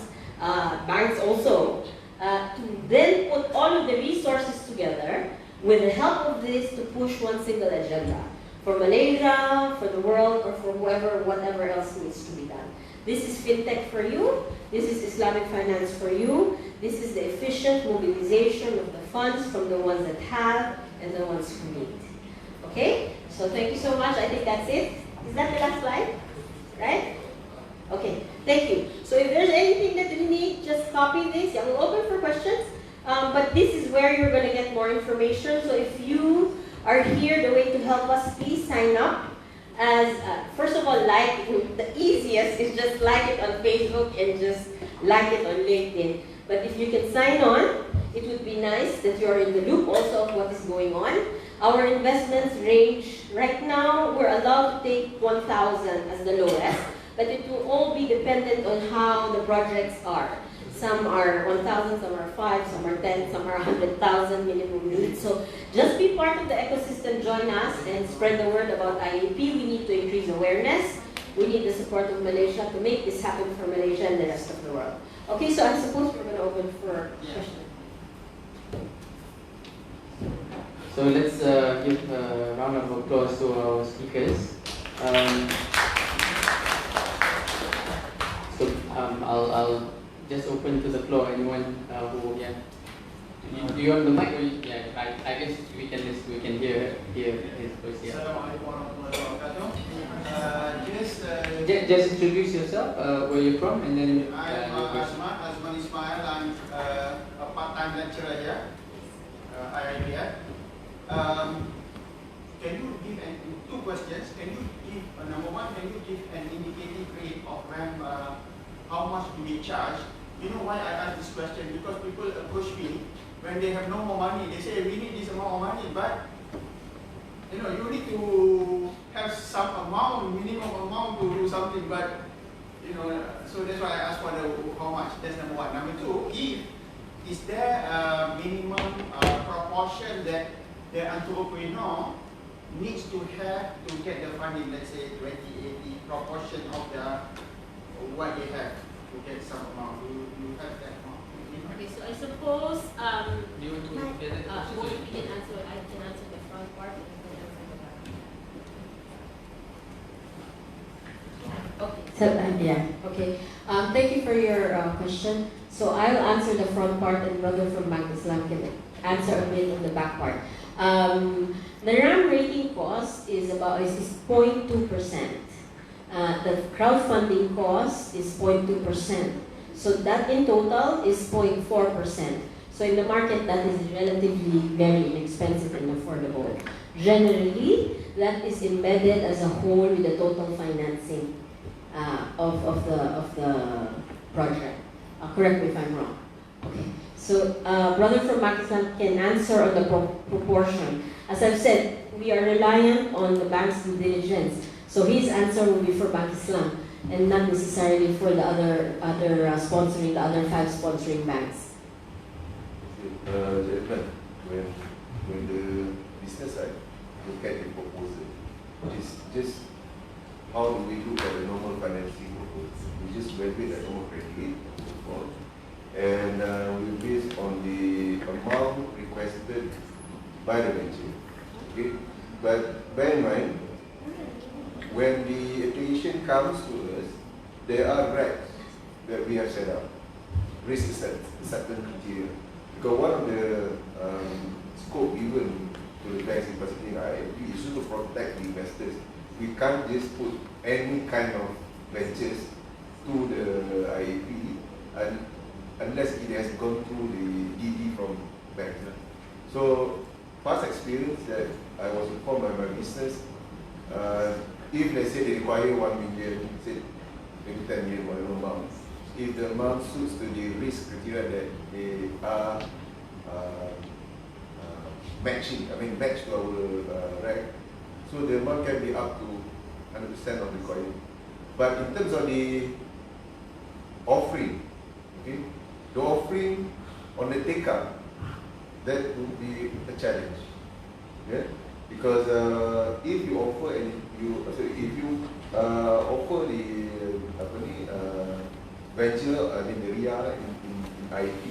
banks also, to then put all of the resources together with the help of this to push one single agenda for Malaysia, for the world, or for whoever, whatever else needs to be done. This is fintech for you. This is Islamic finance for you. This is the efficient mobilization of the funds from the ones that have and the ones who need. Okay? So thank you so much. I think that's it. Is that the last slide? Right? Okay. Thank you. So if there's anything that you need, just copy this. I'm open for questions. But this is where you're going to get more information. So if you are here, the way to help us, please sign up. As first of all, like, the easiest is just like it on Facebook and just like it on LinkedIn. But if you can sign on, it would be nice that you're in the loop also of what is going on. Our investments range, right now, we're allowed to take 1,000 as the lowest. but it will all be dependent on how the projects are. Some are 1,000, some are 5, some are 10, some are 100,000 minimum needs. So just be part of the ecosystem, join us and spread the word about IAP. We need to increase awareness. We need the support of Malaysia to make this happen for Malaysia and the rest of the world. Okay, so I suppose we're going to open for questions. So let's give a round of applause to our speakers. I'll just open to the floor. Anyone who do you want the mic? Or I guess we can hear his voice. Yeah. Just introduce yourself. Where you're from, and then. I'm Azman Ismail. I'm a part-time lecturer here, IiBF. Can you give two questions? Can you give number one? Can you give an indicative rate of when, how much do we charge? You know why I ask this question? Because people approach me when they have no more money. They say we need this amount of money, but you know you need to have some amount, minimum amount to do something. But you know, so that's why I ask for the how much. That's number one. Number two, is there a minimum proportion that the entrepreneur needs to have to get the funding? Let's say 20-80 proportion of the what they have to get some amount. You have that amount. Okay, so I suppose Do you want to get it? both we can answer. I can answer the front part and you can answer the back. Okay. So, okay. Thank you for your question. So I'll answer the front part, and brother from Bank Islam can answer a bit on the back part. The RAM rating cost is 0.2%. The crowdfunding cost is 0.2%. So that in total is 0.4%. So in the market, that is relatively very inexpensive and affordable. Generally, that is embedded as a whole with the total financing of the project. Correct me if I'm wrong. Okay. So brother from Pakistan can answer on the proportion. As I've said, we are reliant on the bank's due diligence. So his answer will be for Bank Islam and not necessarily for the other sponsoring, the other 5 sponsoring banks. When the business side look at the proposal, it's just how do we look at the normal financing proposal? We just evaluate the normal credit and so forth, and we base on the amount requested by the venture. Okay, but bear in mind, when the application comes to us, there are racks that we have set up, risk acceptance criteria. Because one of the scope given to the banks, in particular IAP, is to protect the investors. We can't just put any kind of ventures to the IAP unless it has gone through the DD from banks. So, past experience that I was informed by my business, if let's say they require 1 million, say maybe 10 million, whatever amount, if the amount suits to the risk criteria that they are matched to our rank, so the amount can be up to 100% of the requirement. But in terms of the offering, okay, the offering on the take-up, that would be a challenge. Yeah? Because if you offer offer the venture, the RIA in IAP,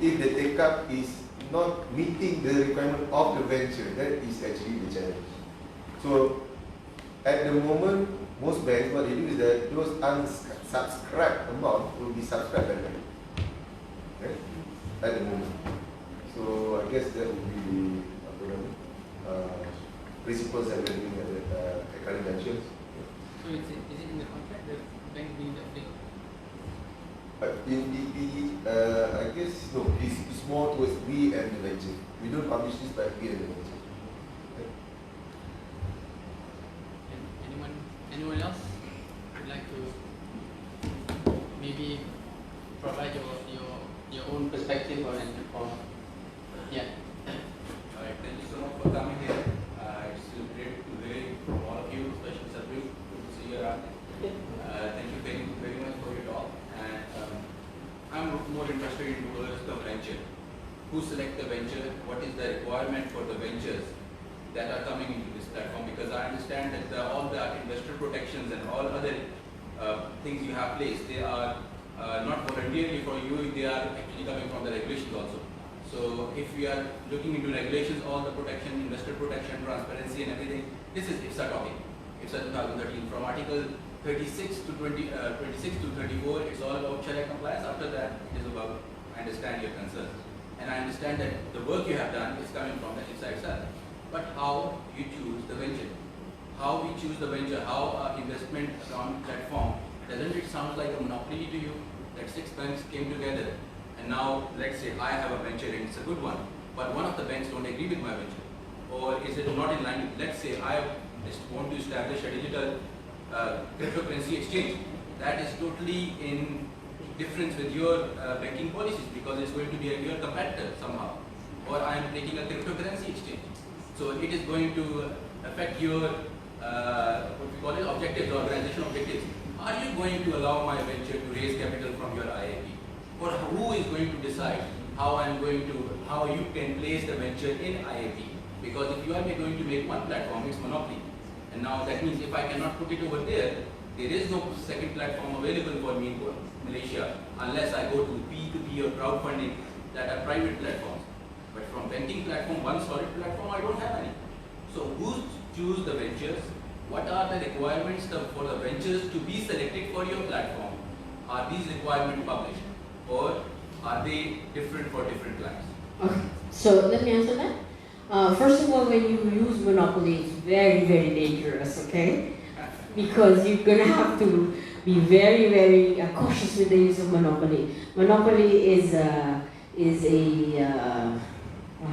if the take-up is not meeting the requirement of the venture, that is actually the challenge. So at the moment, most banks, what they do is that those unsubscribed amount will be subscribed by them. Okay? At the moment. So I guess that would be the principles that we're doing at current ventures. So is it in the contract, the bank being the thing? I guess no, it's more towards we and the venture. We don't publish this, but we and the venture. Anyone else would like to maybe provide your own perspective or yeah. Alright, thank you so much for coming here. It's great to hear from all of you, especially Sabri. Good to see you around. Thank you very much for your talk. And I'm more interested in towards the venture. Who select the venture? What is the requirement for the ventures that are coming into this platform? Because I understand that all the investor protections and all other things you have placed, they are not voluntarily for you, they are actually coming from the regulations also. So if we are looking into regulations, all the protection, investor protection, transparency and everything, this is IFSA talking. IFSA 2013 from Article 36 to 26 to 34, it's all about Sharia compliance. After that, it is about, I understand your concerns. And I understand that the work you have done is coming from the IFSA itself. But how you choose the venture? How we choose the venture? How investment account platform? Doesn't it sound like a monopoly to you? That 6 banks came together and now let's say I have a venture and it's a good one, but one of the banks don't agree with my venture. Or is it not in line with, let's say I just want to establish a digital cryptocurrency exchange. That is totally in difference with your banking policies because it's going to be your competitor somehow. Or I am taking a cryptocurrency exchange. So it is going to affect your, what we call it, objectives, organization objectives. Are you going to allow my venture to raise capital from your IAP? Or who is going to decide how you can place the venture in IAP? Because if you are going to make one platform, it's monopoly. And now that means if I cannot put it over there, there is no second platform available for me in Malaysia unless I go to P2P or crowdfunding that are private platforms. But from banking platform, one solid platform, I don't have any. So who choose the ventures? What are the requirements for the ventures to be selected for your platform? Are these requirements published or are they different for different clients? Okay, so let me answer that. First of all, when you use monopoly, it's very, very dangerous, okay? Because you're going to have to be very, very cautious with the use of monopoly. Monopoly is a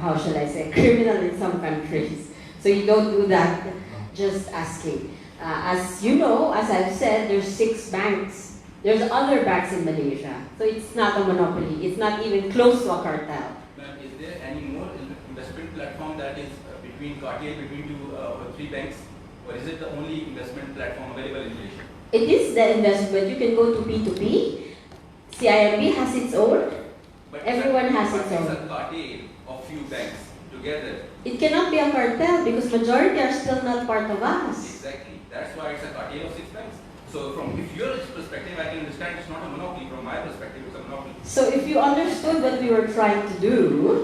how shall I say, criminal in some countries. So you don't do that just asking. As you know, as I've said, there's 6 banks. There's other banks in Malaysia. So it's not a monopoly. It's not even close to a cartel. Ma'am, is there any more investment platform that is between cartel, between 2 or 3 banks? Or is it the only investment platform available in Malaysia? It is the investment. You can go to P2P. CIMB has its own. But Everyone has its own. It's a cartel of few banks together. It cannot be a cartel because majority are still not part of us. Exactly. That's why it's a cartel of 6 banks. So from if your perspective, I can understand it's not a monopoly. From my perspective, it's a monopoly. So if you understood what we were trying to do,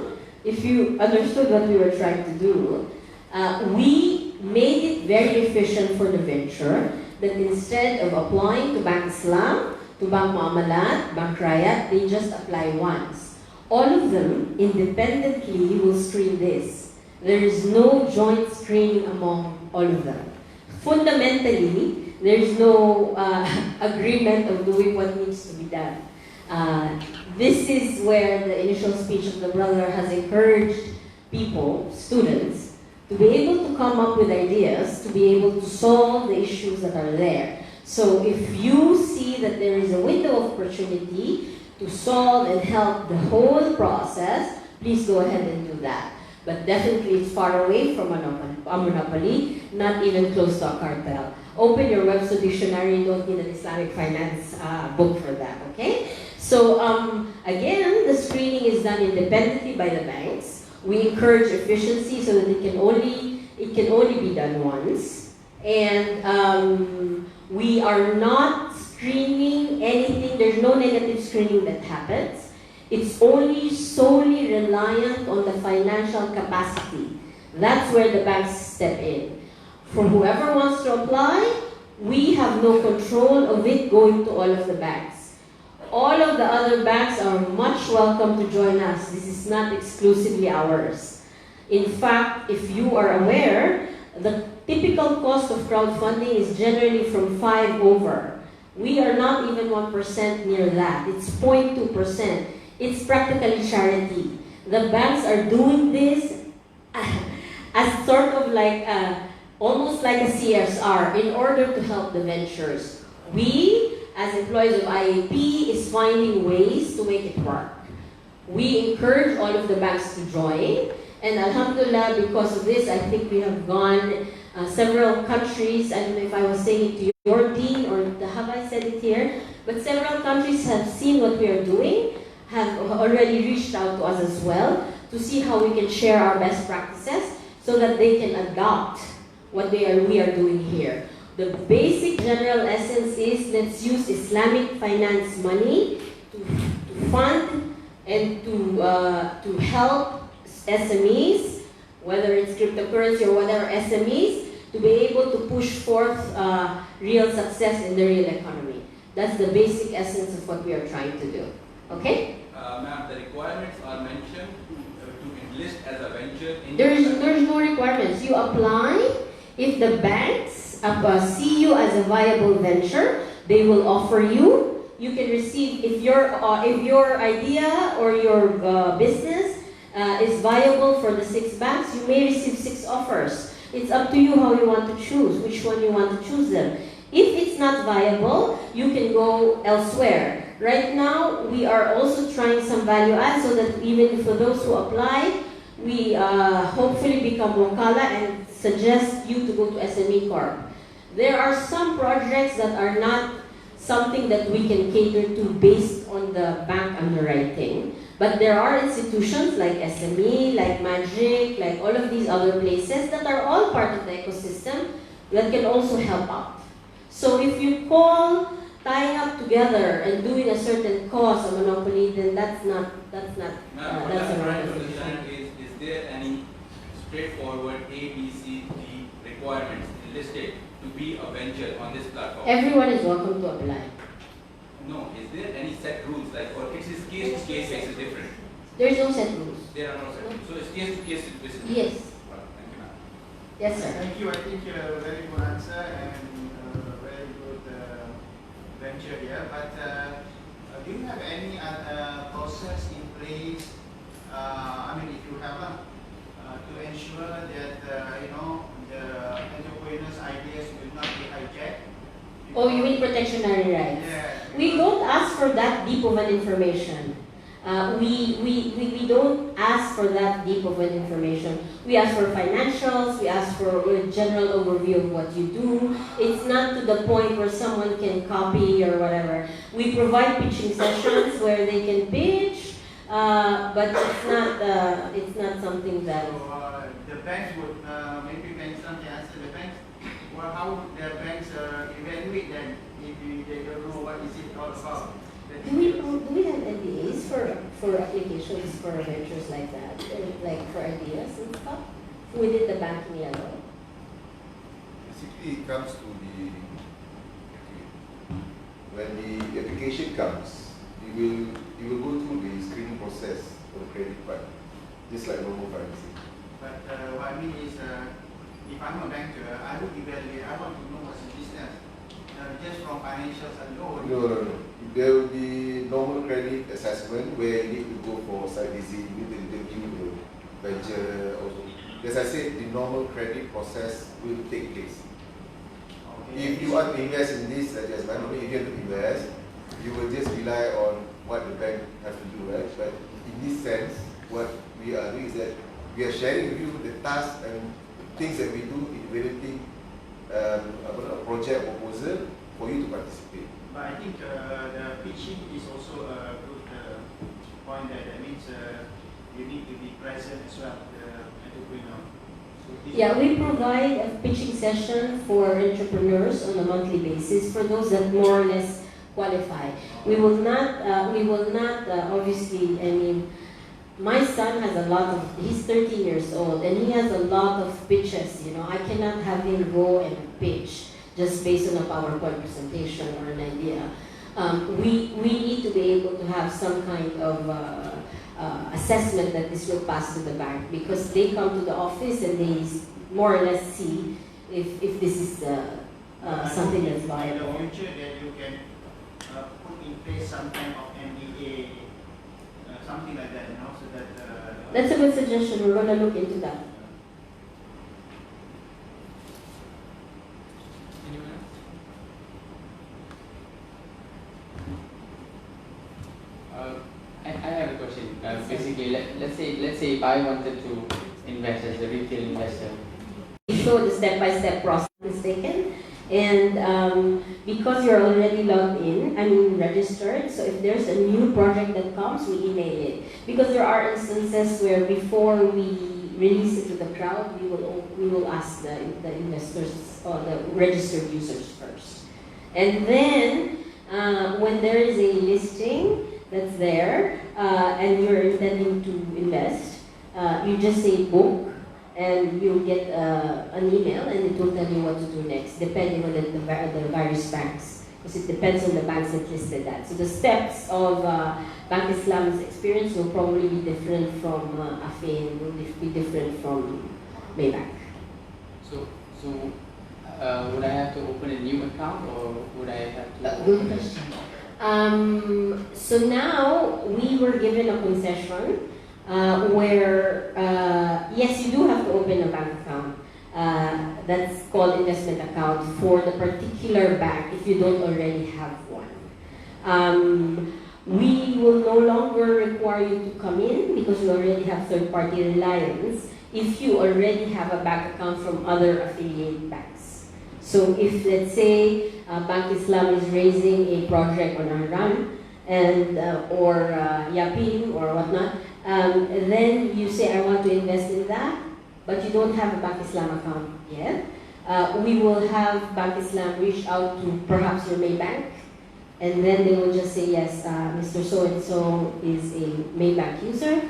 we made it very efficient for the venture that instead of applying to Bank Islam, to Bank Muamalat, Bank Rakyat, they just apply once. All of them independently will screen this. There is no joint screening among all of them. Fundamentally, there is no agreement of doing what needs to be done. This is where the initial speech of the brother has encouraged people, students, to be able to come up with ideas, to be able to solve the issues that are there. So if you see that there is a window of opportunity to solve and help the whole process, please go ahead and do that. But definitely it's far away from a monopoly, not even close to a cartel. Open your Webster dictionary, you don't need an Islamic finance book for that, okay? So again, the screening is done independently by the banks. We encourage efficiency so that it can only be done once. And we are not screening anything, there's no negative screening that happens. It's only solely reliant on the financial capacity. That's where the banks step in. For whoever wants to apply, we have no control of it going to all of the banks. All of the other banks are much welcome to join us. This is not exclusively ours. In fact, if you are aware, the typical cost of crowdfunding is generally from 5 over. We are not even 1% near that. It's 0.2%. It's practically charity. The banks are doing this as sort of like almost like a CSR in order to help the ventures. We, as employees of IAP, is finding ways to make it work. We encourage all of the banks to join, and alhamdulillah, because of this, I think we have gone several countries. I don't know if I was saying it to you. Jordan, or have I said it here? But several countries have seen what we are doing, have already reached out to us as well to see how we can share our best practices so that they can adopt what we are doing here. The basic general essence is, let's use Islamic finance money to fund and to help SMEs, whether it's cryptocurrency or whatever SMEs, to be able to push forth real success in the real economy. That's the basic essence of what we are trying to do. Okay? Ma'am, the requirements are mentioned to enlist as a venture in... There's no requirements. You apply. If the banks see you as a viable venture, they will offer you. You can receive, if your idea or your business is viable for the 6 banks, you may receive 6 offers. It's up to you how you want to choose, which one you want to choose them. If it's not viable, you can go elsewhere. Right now, we are also trying some value add so that even for those who apply, we hopefully become Wakala and suggest you to go to SME Corp. There are some projects that are not something that we can cater to based on the bank underwriting. But there are institutions like SME, like Magic, like all of these other places that are all part of the ecosystem that can also help out. So if you call tying up together and doing a certain cause a monopoly, then that's not Ma'am, what I'm trying to understand is there any straightforward A, B, C, D requirements listed to be a venture on this platform? Everyone is welcome to apply. No, is there any set rules, like, or it is case to case basis different? There is no set rules. There are no set rules. So it's case to case basis. Yes. Well, thank you, ma'am. Yes, sir. Thank you. I think a very good answer and very good venture here. But do you have any process in place? I mean, if you have to ensure that the entrepreneurs' ideas will not be hijacked. Oh, you mean protectionary rights? Yeah. We don't ask for that deep of an information. We don't ask for that deep of an information. We ask for financials, we ask for a general overview of what you do. It's not to the point where someone can copy or whatever. We provide pitching sessions where they can pitch, but it's not something that... So the banks would, maybe banks can answer the banks. Well, how would the banks evaluate them if they don't know what is it all about? Do we have NDAs for applications for ventures like that, like for ideas and stuff within the banking level? Basically, it comes to when the application comes, it will go through the screening process for the credit card, just like normal financing. But what I mean is, if I'm a banker, I would evaluate. I want to know what's the business, just from financials alone. No. There will be normal credit assessment where you need to go for site visit, you need to interview the venture. Also, as I said, the normal credit process will take place. Okay. If you want to invest in this, if you want to invest, you will just rely on what the bank has to do, right? But in this sense, what we are doing is that we are sharing with you the tasks and things that we do in evaluating a project proposal for you to participate. But I think the pitching is also a good point there. That means you need to be present as well, the entrepreneur. So Yeah, we provide a pitching session for entrepreneurs on a monthly basis for those that more or less qualify. We will not obviously, I mean, my son has a lot of, he's 13 years old and he has a lot of pitches, I cannot have him go and pitch just based on a PowerPoint presentation or an idea. We need to be able to have some kind of assessment that this will pass to the bank because they come to the office and they more or less see if this is something that's viable. In the future, that you can put in place some kind of MBA, something like that, so that... That's a good suggestion. We're going to look into that. I have a question. Basically, let's say if I wanted to invest as a retail investor. We show the step-by-step process is taken, And because you're already logged in, registered, so if there's a new project that comes, we email it. Because there are instances where before we release it to the crowd, we will ask the investors or the registered users first. And then, when there is a listing that's there, and you're intending to invest, you just say book, and you'll get an email, and it will tell you what to do next, depending on the various banks, because it depends on the banks that listed that. So the steps of Bank Islam's experience will probably be different from Afin, will be different from Maybank. So would I have to open a new account, or would I have to? Good question. So now we were given a concession where, yes, you do have to open a bank account. That's called investment account for the particular bank if you don't already have one. We will no longer require you to come in because we already have third-party reliance if you already have a bank account from other affiliate banks. So if, let's say, Bank Islam is raising a project on Iran and or Yapin or whatnot, then you say, I want to invest in that, but you don't have a Bank Islam account yet. We will have Bank Islam reach out to perhaps your Maybank, and then they will just say, yes, Mr. So-and-so is a Maybank user,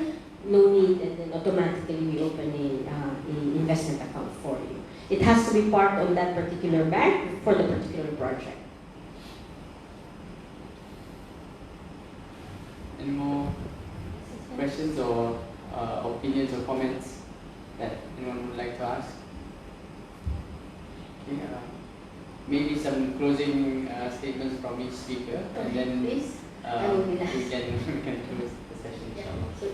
no need, and then automatically we open a investment account for you. It has to be part of that particular bank for the particular project. Any more questions or opinions or comments that anyone would like to ask? Okay, maybe some closing statements from each speaker, and then Please. we can close the session. Yeah.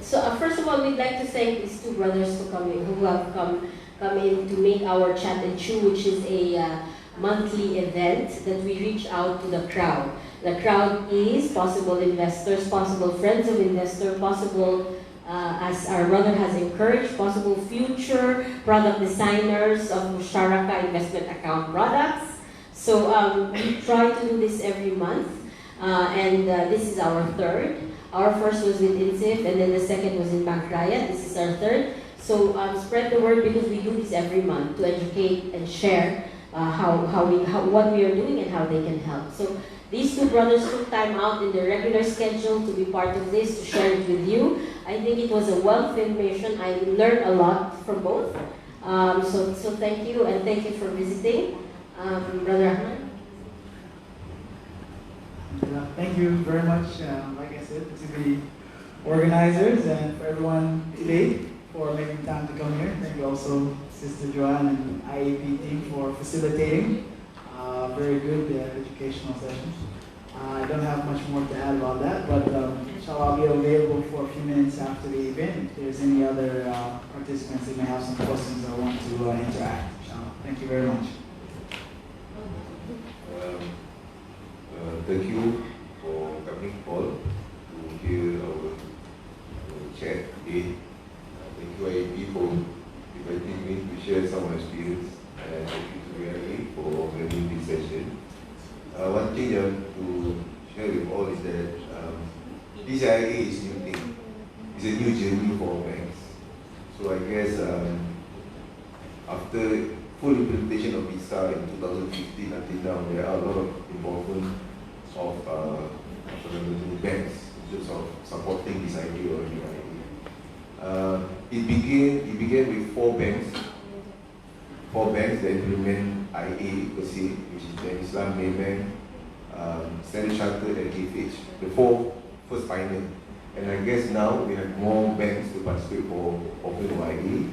So first of all, we'd like to thank these two brothers who have come in to make our Chat and Chew, which is a monthly event that we reach out to the crowd. The crowd is possible investors, possible friends of investors, possible, as our brother has encouraged, possible future product designers of Musharaka investment account products. So we try to do this every month, and this is our third. Our first was with INSIF, and then the second was in Bank Raya. This is our third. So spread the word, because we do this every month to educate and share what we are doing and how they can help. So these two brothers took time out in their regular schedule to be part of this, to share it with you. I think it was a wealth of information. I learned a lot from both. So thank you, and thank you for visiting. Brother Ahmed? Thank you very much, like I said, to the organizers and for everyone today for making time to come here. Thank you also, Sister Joanne and IAP team for facilitating. Very good educational sessions. I don't have much more to add about that, but inshallah I'll be available for a few minutes after the event if there's any other participants that may have some questions or want to interact. Inshallah. Thank you very much. Thank you for coming all to hear our chat today. Thank you IAP for inviting me to share some experience, and thank you to IAP for running this session. One thing I want to share with all is that this IIA is new thing. It's a new journey for banks. So I guess after full implementation of visa in 2015 until now, there are a lot of involvement of banks in terms of supporting this idea or new idea. It began with four banks that implement IA per se, which is Bank Islam, Maybank, Standard Chartered, and KFH, the four first pioneer. And I guess now we have more banks to participate for open IA,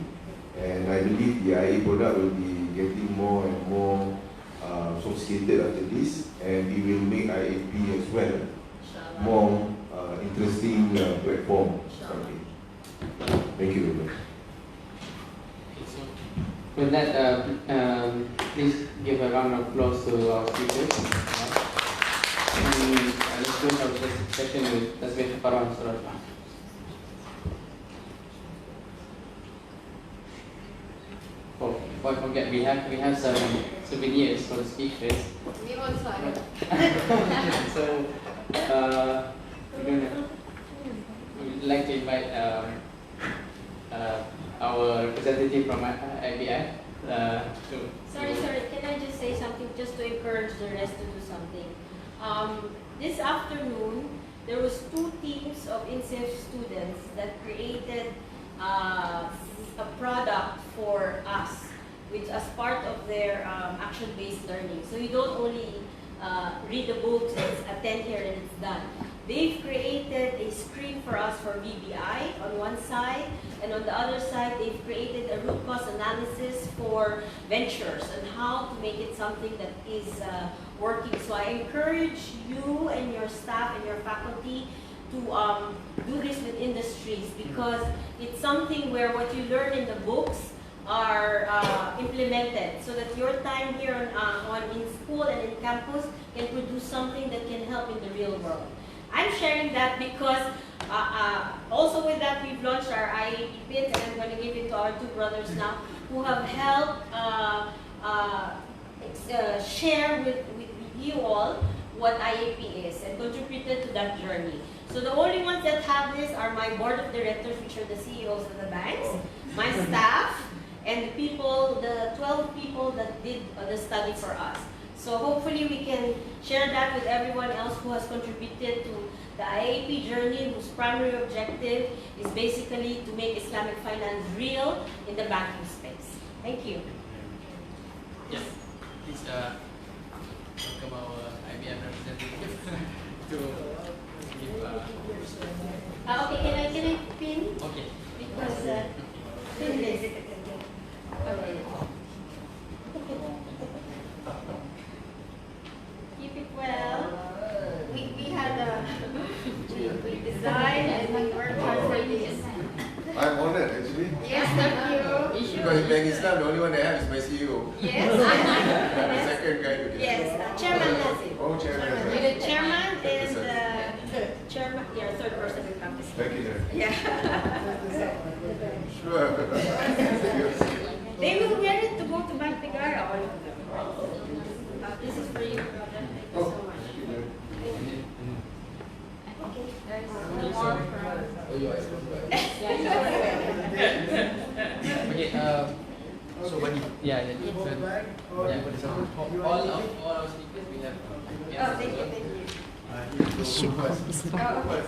and I believe the IA product will be getting more and more sophisticated after this, and it will make IAP as well more interesting platform. Thank you very much. With that, please give a round of applause to our speakers. And let's close our session with Tasbih Farwan Surah Al-Fatiha. For before I forget, we have some souvenirs for the speakers. We also have. So we'd like to invite our representative from IiBF to. Sorry, can I just say something just to encourage the rest to do something? This afternoon, there was 2 teams of INSEF students that created a product for us, which as part of their action-based learning. So you don't only read the books and attend here and it's done. They've created a screen for us for VBI on one side, and on the other side, they've created a root cause analysis for ventures and how to make it something that is working. So I encourage you and your staff and your faculty to do this with industries, because it's something where what you learn in the books are implemented, so that your time here in school and in campus can produce something that can help in the real world. I'm sharing that because also with that we've launched our IAP Pins, and I'm going to give it to our 2 brothers now who have helped share with you all what IAP is and contributed to that journey. So the only ones that have this are my board of directors, which are the CEOs of the banks, my staff, and the people, the 12 people that did the study for us. So hopefully we can share that with everyone else who has contributed to the IAP journey, whose primary objective is basically to make Islamic finance real in the banking space. Thank you. Yes, please welcome our IBM representative to give. Okay, can I pin? Okay. Because pin this. Okay. Keep it well. We had we designed and we worked hard for this. I'm honored actually. Yes, thank you. Because in Bank Islam, the only one I have is my CEO. Yes. I'm the second guy today. Yes, Chairman Nazim. Oh, Chairman. You're the chairman and the chairman. You're a 3rd person in campus. Thank you, sir. Yeah. Sure. They will wear it to go to Bank Tigara, all of them. This is for you, brother. Thank you so much. Okay, there is no more from... Okay. So what? Yeah. All our speakers we have. Oh, thank you. Issue. Oh, okay.